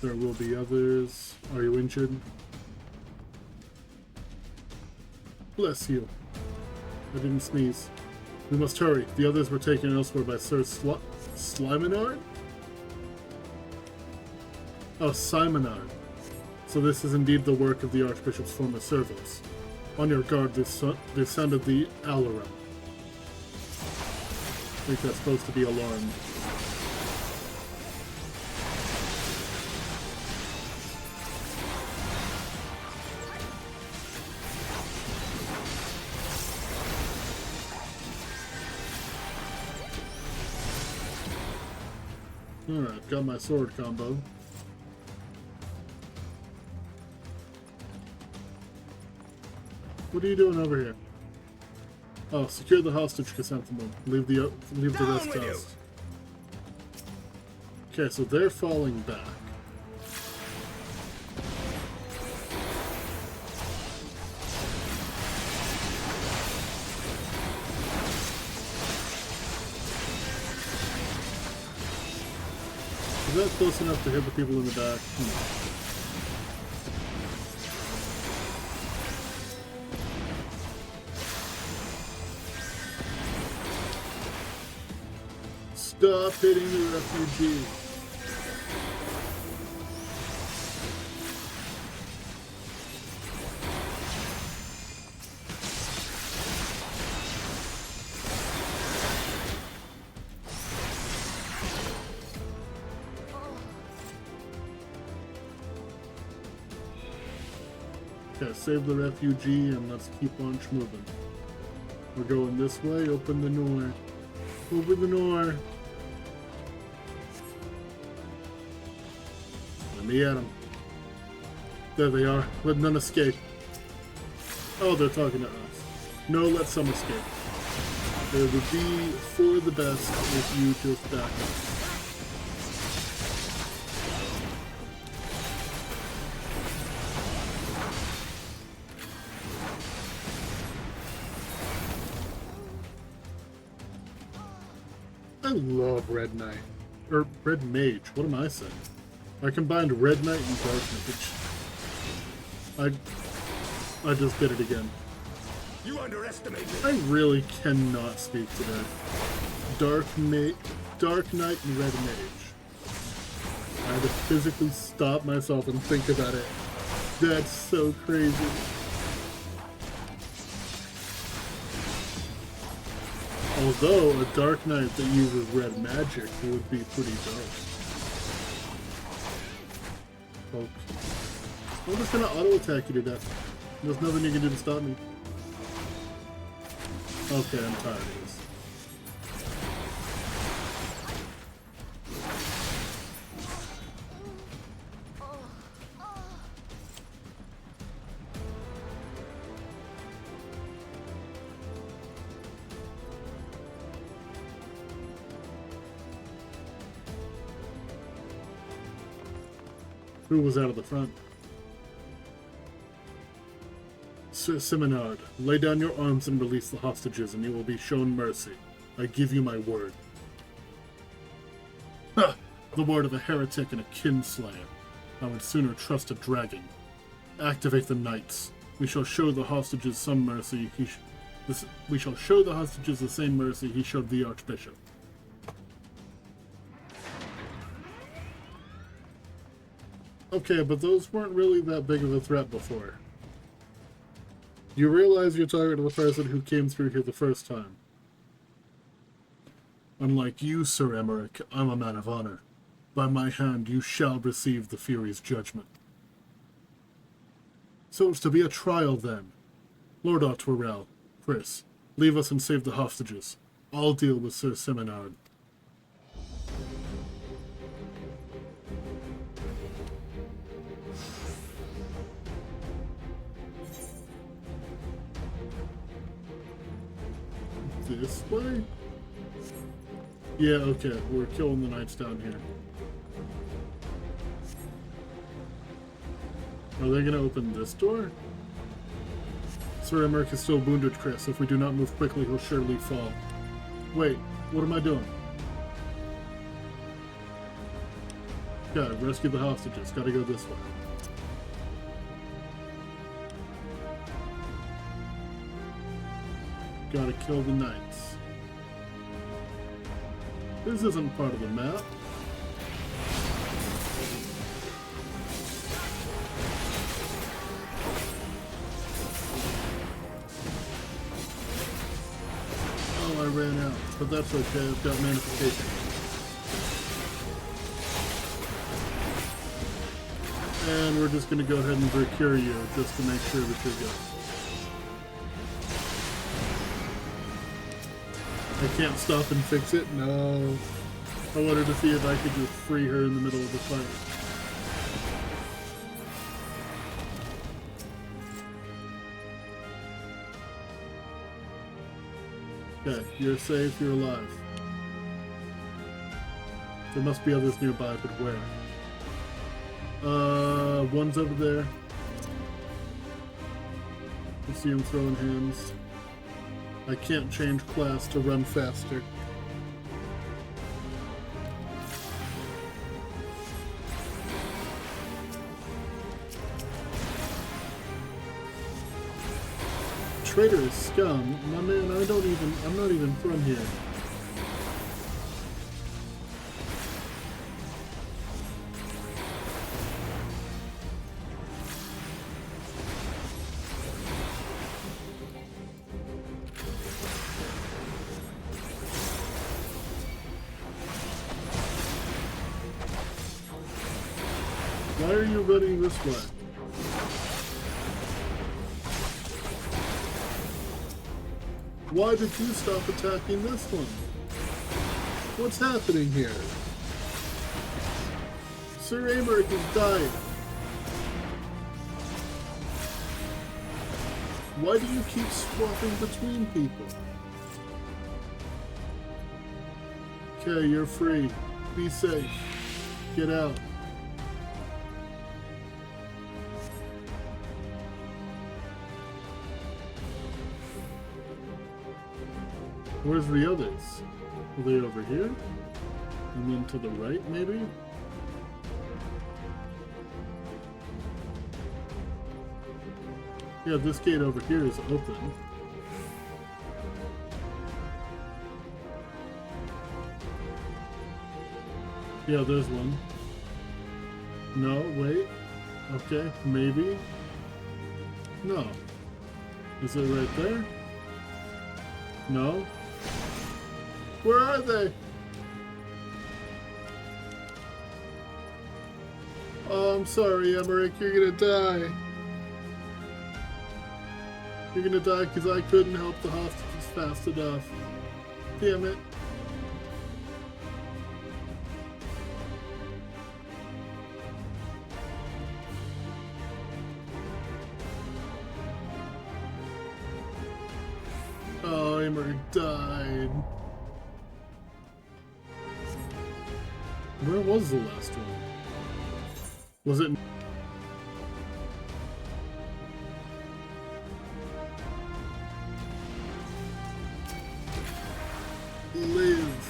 There will be others. Are you injured? Bless you. I didn't sneeze. We must hurry. The others were taken elsewhere by Sir Slimonard? Oh, Simonard. So this is indeed the work of the Archbishop's former servants. On your guard, they've sounded the alarum. I think that's supposed to be alarmed. Alright, got my sword combo. What are you doing over here? Oh, secure the hostage chrysanthemum. Leave the rest to us. Okay, so they're falling back. Is that close enough to hit the people in the back? No. Stop hitting the refugee. Okay, save the refugee and let's keep on schmoving. We're going this way. Open the door. Open the door. Let me at them. There they are. Let none escape. Oh, they're talking to us. No, let some escape. It would be for the best if you just back up. I love Red Knight. Or Red Mage. What am I saying? I combined Red Knight and Dark Mage. I just did it again. You underestimate me. I really cannot speak today. Dark Knight and Red Mage. I had to physically stop myself and think about it. That's so crazy. Although a Dark Knight that uses red magic would be pretty dope. Okay. I'm just gonna auto attack you to death. There's nothing you can do to stop me. Okay, I'm tired of this. Who was out of the front? Sir Simonard, lay down your arms and release the hostages, and you will be shown mercy. I give you my word. Ha! The word of a heretic and a kinslayer. I would sooner trust a dragon. Activate the knights. We shall show the hostages some mercy. We shall show the hostages the same mercy he showed the Archbishop. Okay, but those weren't really that big of a threat before. You realize you're talking to the person who came through here the first time. Unlike you, Sir Emmerich, I'm a man of honor. By my hand, you shall receive the Fury's judgment. So it's to be a trial, then. Lord Otwerel, Chris, leave us and save the hostages. I'll deal with Sir Simonard. this way? Yeah, okay, we're killing the knights down here. Are they gonna open this door? Sir Emmerich is still wounded, Chris. If we do not move quickly, he'll surely fall. Wait, what am I doing? Okay, rescue the hostages. Gotta go this way. Gotta kill the knights. This isn't part of the map. Oh, I ran out, but that's okay. I've got magnification. And we're just gonna go ahead and procure you just to make sure that you're good. I can't stop and fix it? No. I wanted to see if I could just free her in the middle of the fight. Okay, you're safe, you're alive. There must be others nearby, but where? One's over there. You see him throwing hands. I can't change class to run faster. Traitorous scum? My man, I'm not even from here. Why are you running this way? Why did you stop attacking this one? What's happening here? Sir Emmerich is dying. Why do you keep swapping between people? Okay, you're free. Be safe. Get out. Where's the others? Are they over here? And then to the right, maybe? Yeah, this gate over here is open. Yeah, there's one. No, wait. Okay, maybe. No. Is it right there? No. Where are they? Oh, I'm sorry, Emmerich. You're gonna die. You're gonna die because I couldn't help the hostages fast enough. Damn it. Oh, Emmerich died. Where was the last one? Was it... Live.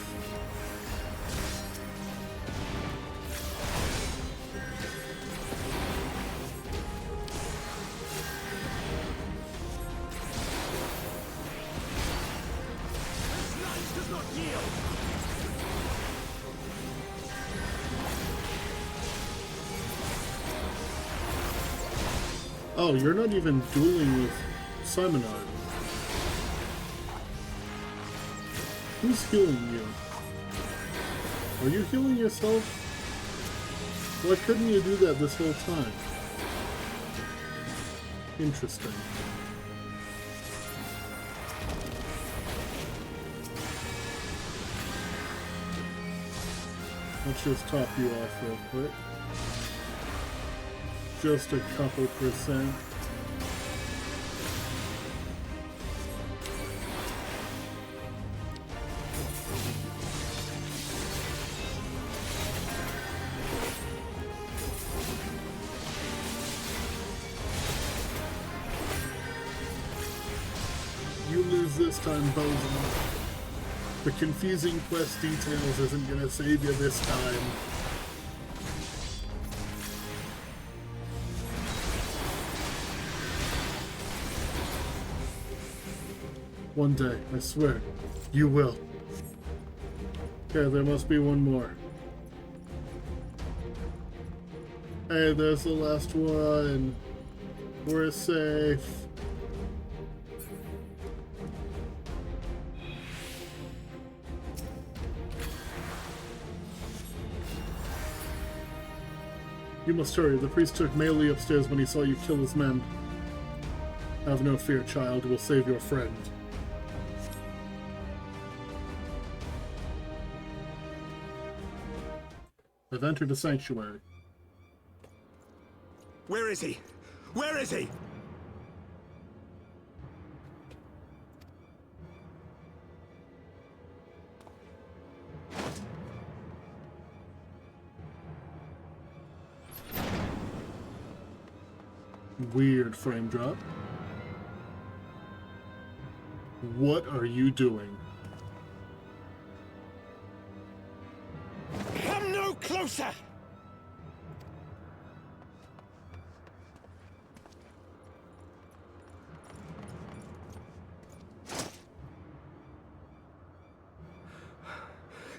Oh, you're not even dueling with Simonard. Who's healing you? Are you healing yourself? Why couldn't you do that this whole time? Interesting. Let's just top you off real quick. Just a couple percent. this time, Bosun. The confusing quest details isn't gonna save you this time. One day, I swear, you will. Okay, there must be one more. Hey, there's the last one. We're safe. You must hurry. The priest took melee upstairs when he saw you kill his men. Have no fear, child. We'll save your friend. I've entered the sanctuary. Where is he? Where is he? Weird frame drop. What are you doing? Come no closer!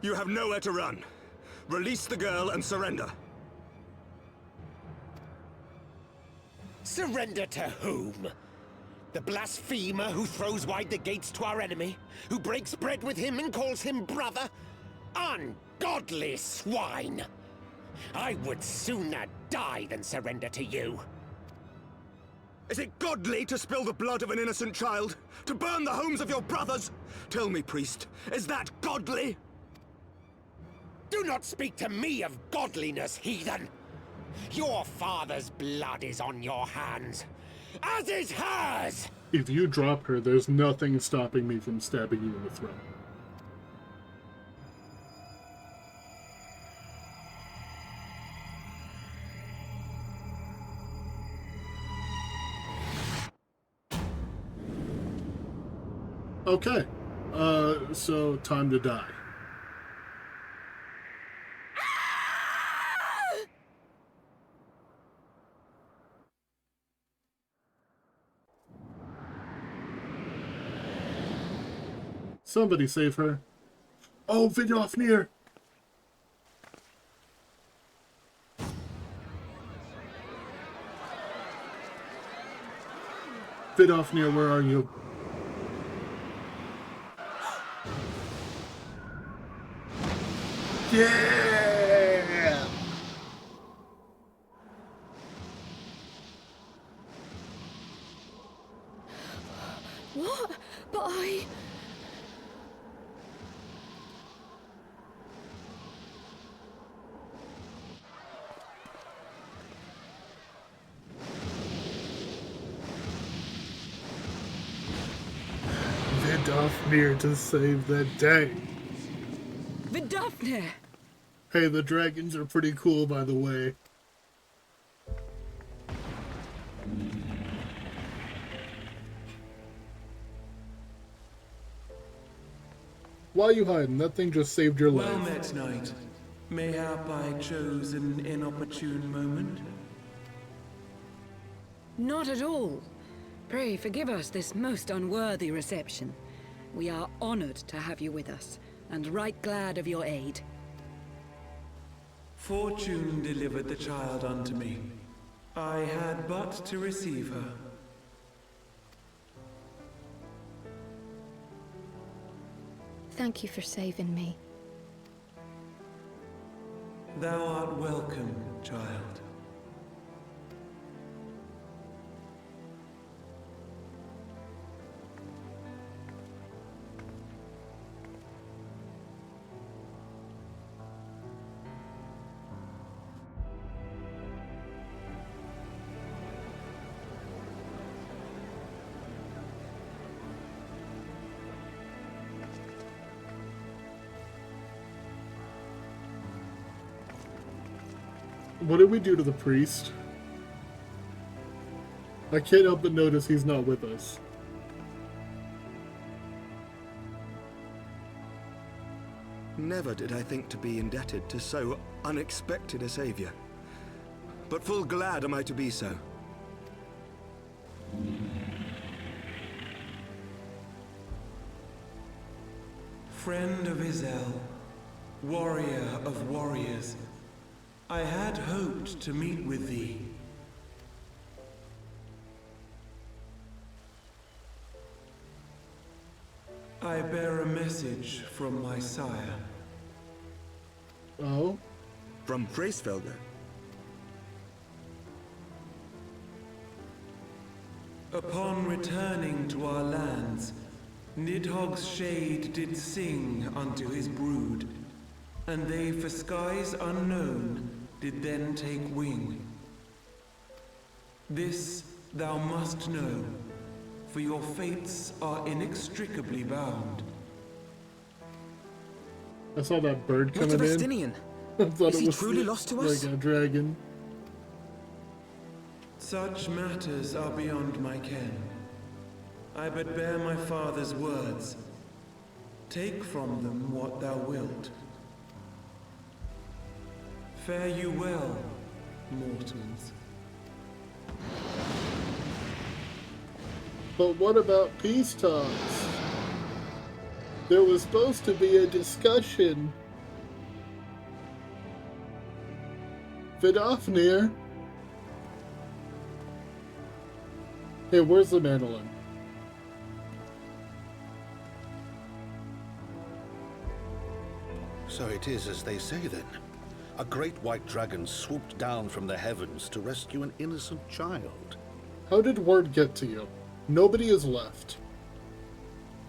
You have nowhere to run. Release the girl and surrender. Surrender to whom? The blasphemer who throws wide the gates to our enemy? Who breaks bread with him and calls him brother? Ungodly swine! I would sooner die than surrender to you. Is it godly to spill the blood of an innocent child? To burn the homes of your brothers? Tell me, priest, is that godly? Do not speak to me of godliness, heathen! Your father's blood is on your hands, as is hers! If you drop her, there's nothing stopping me from stabbing you in the throat. Okay, so time to die. Somebody save her. Oh, Vidofnir! Vidofnir, where are you? Yeah! What? But I... Vidofnir to save the day. Vidofnir! Hey, the dragons are pretty cool, by the way. Why are you hiding? That thing just saved your life. Well met, knight. Mayhap I chose an inopportune moment? Not at all. Pray forgive us this most unworthy reception. We are honored to have you with us, and right glad of your aid. Fortune delivered the child unto me. I had but to receive her. Thank you for saving me. Thou art welcome, child. What did we do to the priest? I can't help but notice he's not with us. Never did I think to be indebted to so unexpected a savior. But full glad am I to be so. Friend of Izel, warrior of warriors, I had hoped to meet with thee. I bear a message from my sire. Oh? From Freysfelder? Upon returning to our lands, Nidhogg's shade did sing unto his brood, and they for skies unknown did then take wing. This thou must know, for your fates are inextricably bound. I saw that bird coming What of in. Estinian? I thought Is it he was truly lost to us? like a dragon. Such matters are beyond my ken. I but bear my father's words. Take from them what thou wilt. Fare you well, mortals. But what about peace talks? There was supposed to be a discussion. Vidofnir? Hey, where's the mandolin? So it is as they say then. A great white dragon swooped down from the heavens to rescue an innocent child. How did word get to you? Nobody is left.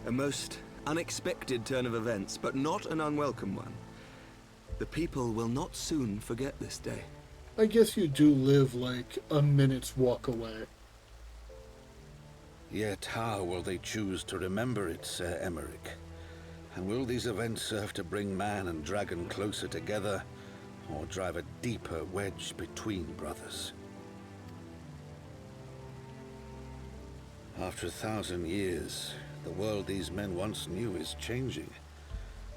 A most unexpected turn of events, but not an unwelcome one. The people will not soon forget this day. I guess you do live like a minute's walk away. Yet how will they choose to remember it, Sir Emmerich? And will these events serve to bring man and dragon closer together, or drive a deeper wedge between brothers? After 1,000 years, the world these men once knew is changing,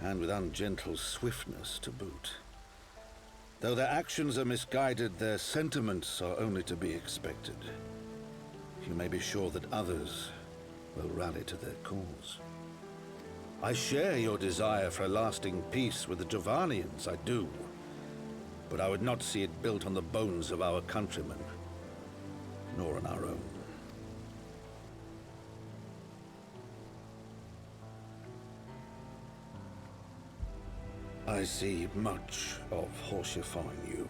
and with ungentle swiftness to boot. Though their actions are misguided, their sentiments are only to be expected. You may be sure that others will rally to their cause. I share your desire for a lasting peace with the Javanians, I do. But I would not see it built on the bones of our countrymen, nor on our own. I see much of horsifying you,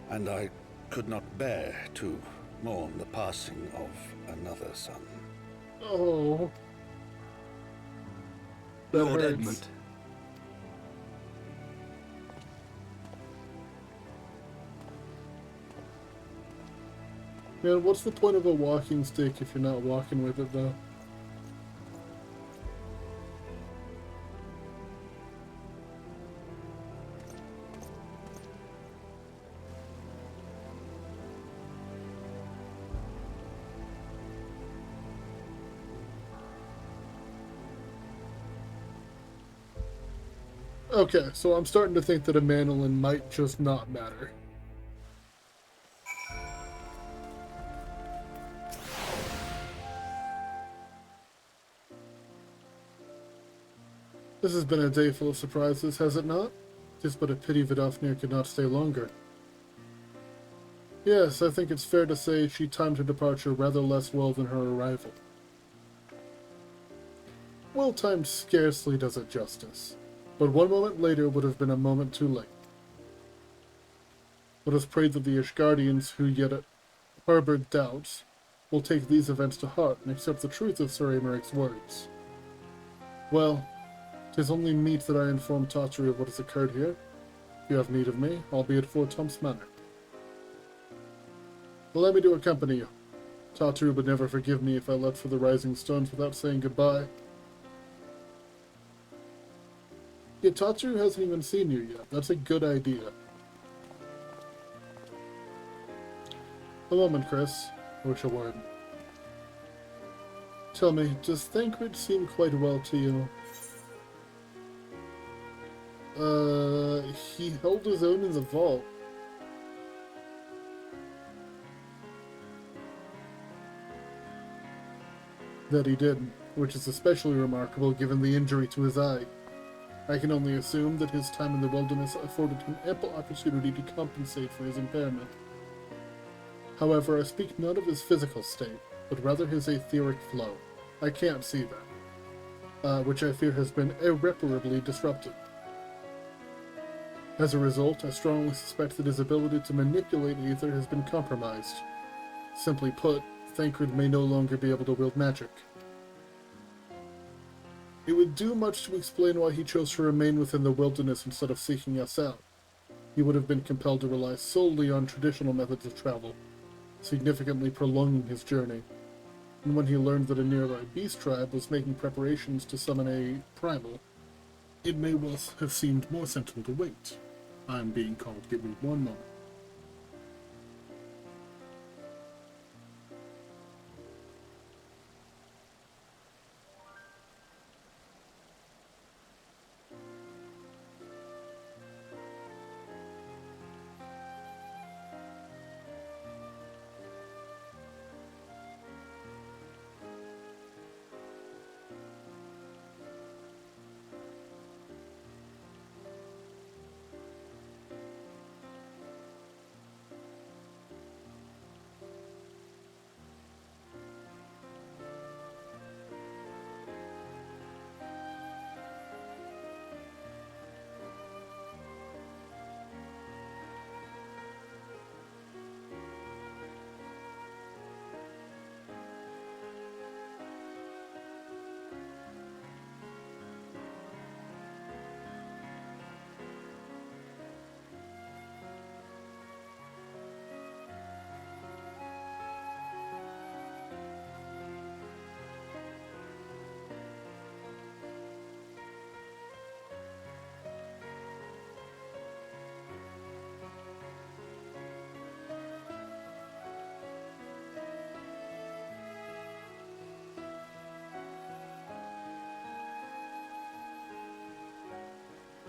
and I could not bear to mourn the passing of another son. Oh. That Lord hurts. Edmund. Man, what's the point of a walking stick if you're not walking with it, though? Okay, so I'm starting to think that a mandolin might just not matter. This has been a day full of surprises, has it not? Just but a pity Vidofnir could not stay longer. Yes, I think it's fair to say she timed her departure rather less well than her arrival. Well timed scarcely does it justice, but 1 moment later would have been a moment too late. Let us pray that the Ishgardians, who yet harbored doubts, will take these events to heart and accept the truth of Sir Aymerich's words. Well, 'tis only meet that I inform Tatru of what has occurred here. If you have need of me, I'll be at Fort Tumps Manor. Allow me to accompany you. Tatru would never forgive me if I left for the Rising Stones without saying goodbye. Yeah, Tatsu hasn't even seen you yet. That's a good idea. A moment, Chris. I wish a word. Tell me, does Thancred seem quite well to you? He held his own in the vault. That he did, which is especially remarkable given the injury to his eye. I can only assume that his time in the wilderness afforded him ample opportunity to compensate for his impairment. However, I speak not of his physical state, but rather his etheric flow. I can't see that, which I fear has been irreparably disrupted. As a result, I strongly suspect that his ability to manipulate ether has been compromised. Simply put, Thancred may no longer be able to wield magic. It would do much to explain why he chose to remain within the wilderness instead of seeking us out. He would have been compelled to rely solely on traditional methods of travel, significantly prolonging his journey. And when he learned that a nearby beast tribe was making preparations to summon a primal, it may well have seemed more sensible to wait. I'm being called. Give me one moment.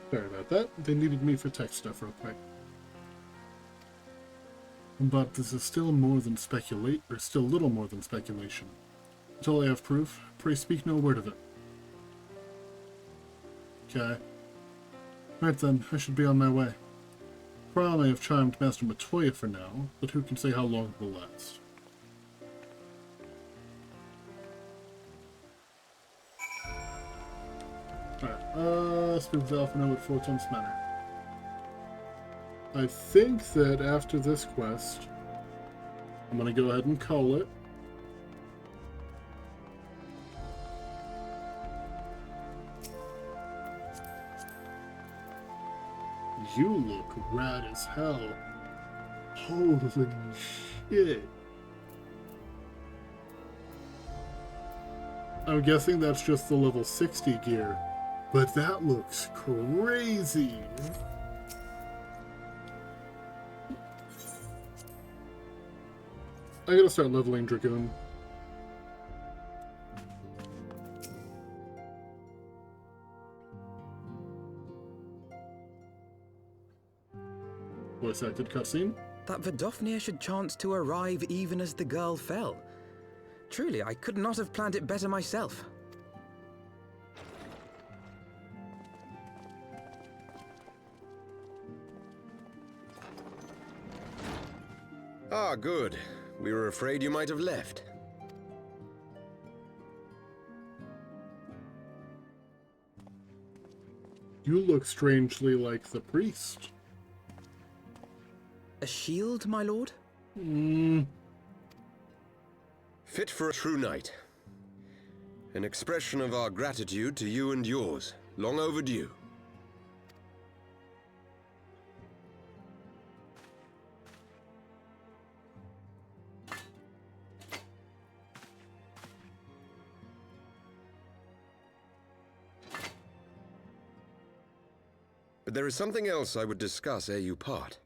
Sorry about that. They needed me for tech stuff real quick. But this is still more than still little more than speculation. Until I have proof, pray speak no word of it. Okay. Right then, I should be on my way. Probably have charmed Master Matoya for now, but who can say how long it will last. Alright, speak with Alphino at 4 Times Manor. I think that after this quest, I'm gonna go ahead and call it. You look rad as hell. Holy shit. I'm guessing that's just the level 60 gear, but that looks crazy. I gotta start leveling Dragoon. Voice acted cutscene. That Vidofnir should chance to arrive even as the girl fell. Truly, I could not have planned it better myself. Ah, good. We were afraid you might have left. You look strangely like the priest. A shield, my lord? Fit for a true knight. An expression of our gratitude to you and yours. Long overdue. But there is something else I would discuss ere you part.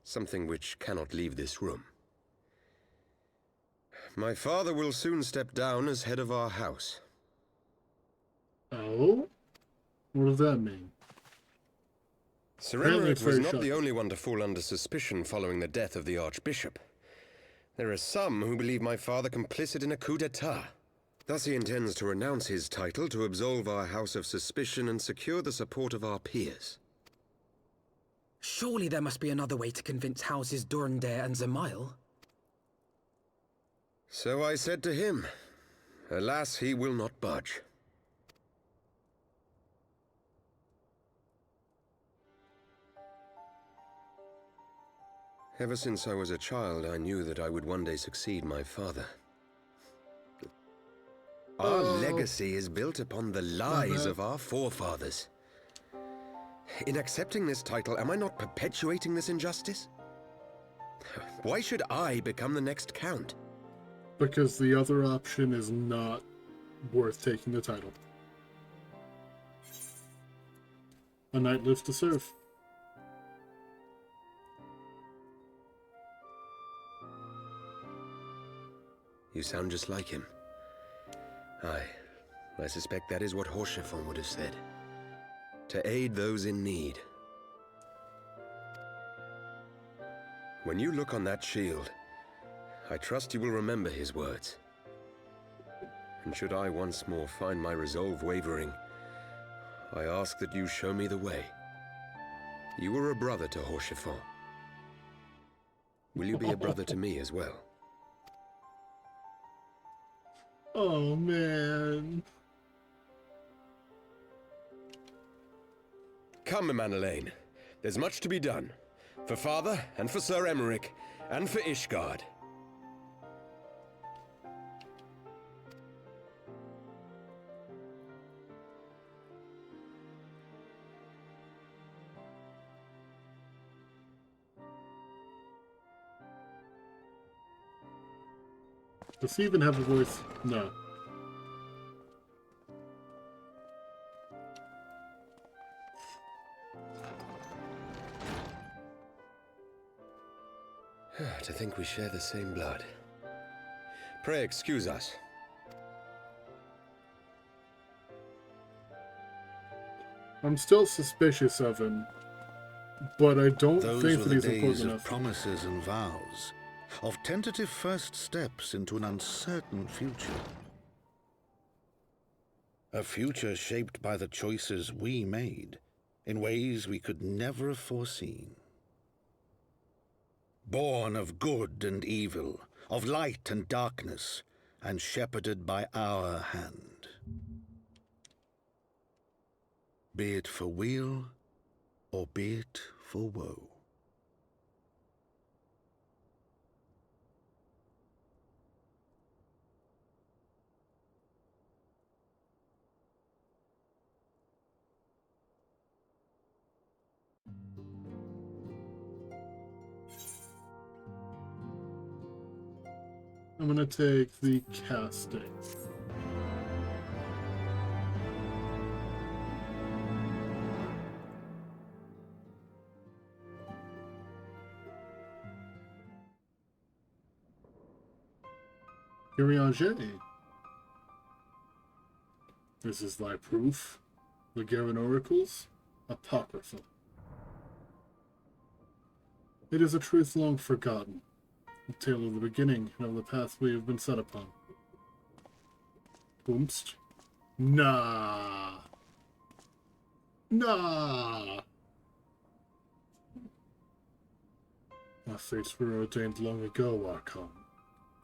Something which cannot leave this room. My father will soon step down as head of our house. Oh? What does that mean? Sir Apparently Emerick it's was very not the shocking. only one to fall under suspicion following the death of the Archbishop. There are some who believe my father complicit in a coup d'etat. Thus he intends to renounce his title to absolve our house of suspicion and secure the support of our peers. Surely there must be another way to convince Houses Durandare and Zemail. So I said to him. Alas, he will not budge. Ever since I was a child, I knew that I would one day succeed my father. Our legacy is built upon the lies of our forefathers. In accepting this title, am I not perpetuating this injustice? Why should I become the next count? Because the other option is not worth taking the title. A knight lives to serve. You sound just like him. Aye, I suspect that is what Horschiffon would have said. To aid those in need. When you look on that shield, I trust you will remember his words. And should I once more find my resolve wavering, I ask that you show me the way. You were a brother to Horschiffon. Will you be a brother to me as well? Oh, man. Come, Manalaine. There's much to be done. For Father, and for Sir Emerick, and for Ishgard. Does he even have a voice? No. To think we share the same blood. Pray excuse us. I'm still suspicious of him, but I don't Those think were that the he's days important of enough. promises and vows, of tentative first steps into an uncertain future. A future shaped by the choices we made, in ways we could never have foreseen. Born of good and evil, of light and darkness, and shepherded by our hand. Be it for weal, or be it for woe. I'm gonna take the casting. Kyrianger. This is thy proof. The Garen Oracles, Apocryphal. It is a truth long forgotten, a tale of the beginning and of the path we have been set upon. Boomst. Nah. Nah. Our fates were ordained long ago, Archon.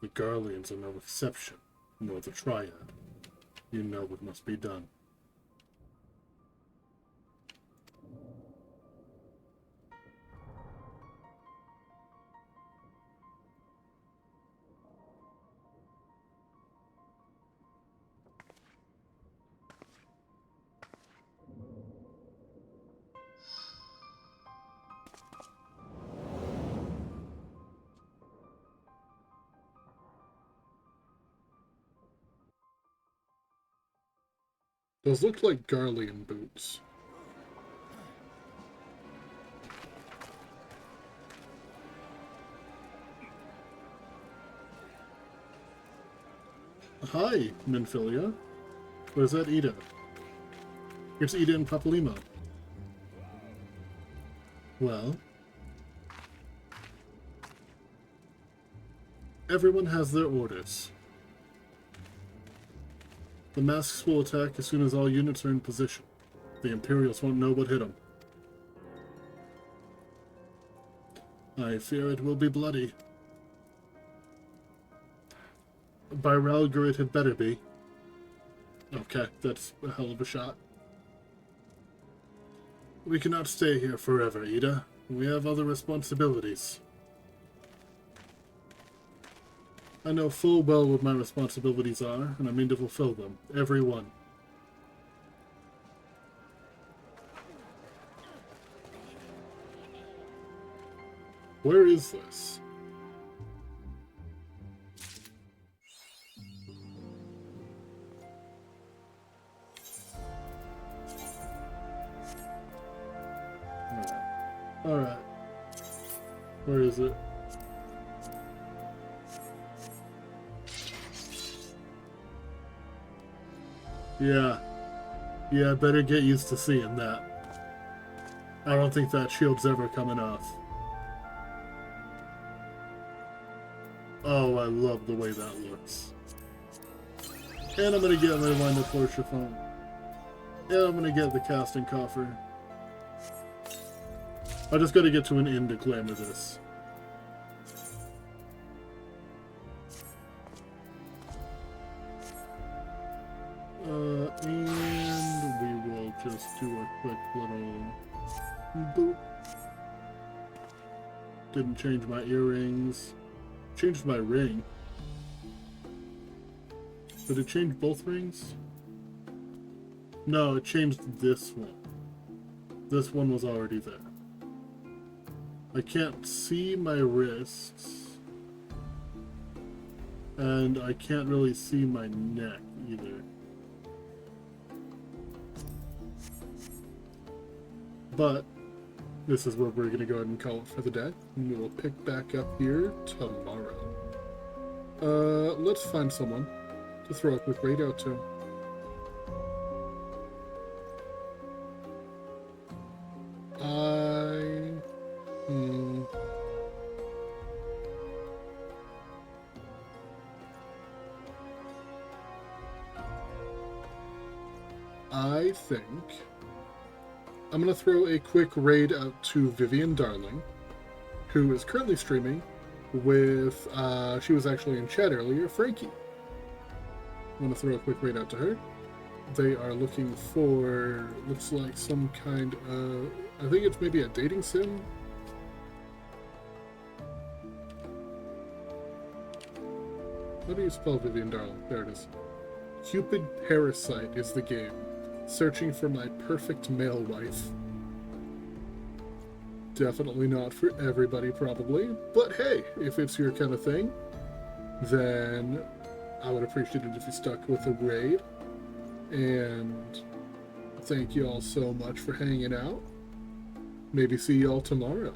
The Garleans are no exception, nor the Triad. You know what must be done. Those look like Garlean boots. Hi, Minfilia. Where's that Ida? It's Ida and Papalima. Well, everyone has their orders. The masks will attack as soon as all units are in position. The Imperials won't know what hit them. I fear it will be bloody. By Ralgor it had better be. Okay, that's a hell of a shot. We cannot stay here forever, Ida. We have other responsibilities. I know full well what my responsibilities are, and I mean to fulfill them. Every one. Where is this? Alright. Where is it? Yeah. Yeah, better get used to seeing that. I don't think that shield's ever coming off. Oh, I love the way that looks. And I'm gonna get my line of Fleur Chiffon. And I'm gonna get the casting coffer. I just gotta get to an inn to glamour this. And we will just do a quick little boop. Didn't change my earrings. Changed my ring. Did it change both rings? No, it changed this one. This one was already there. I can't see my wrists. And I can't really see my neck either. But this is where we're going to go ahead and call it for the day. And we will pick back up here tomorrow. Let's find someone to throw a quick raid out to. I think I'm going to throw a quick raid out to Vivian Darling, who is currently streaming with, she was actually in chat earlier, Frankie. I'm going to throw a quick raid out to her. They are looking for, looks like some kind of, I think it's maybe a dating sim. How do you spell Vivian Darling? There it is. Cupid Parasite is the game. Searching for my perfect male wife. Definitely not for everybody, probably. But hey, if it's your kind of thing, then I would appreciate it if you stuck with the raid. And thank you all so much for hanging out. Maybe see y'all tomorrow.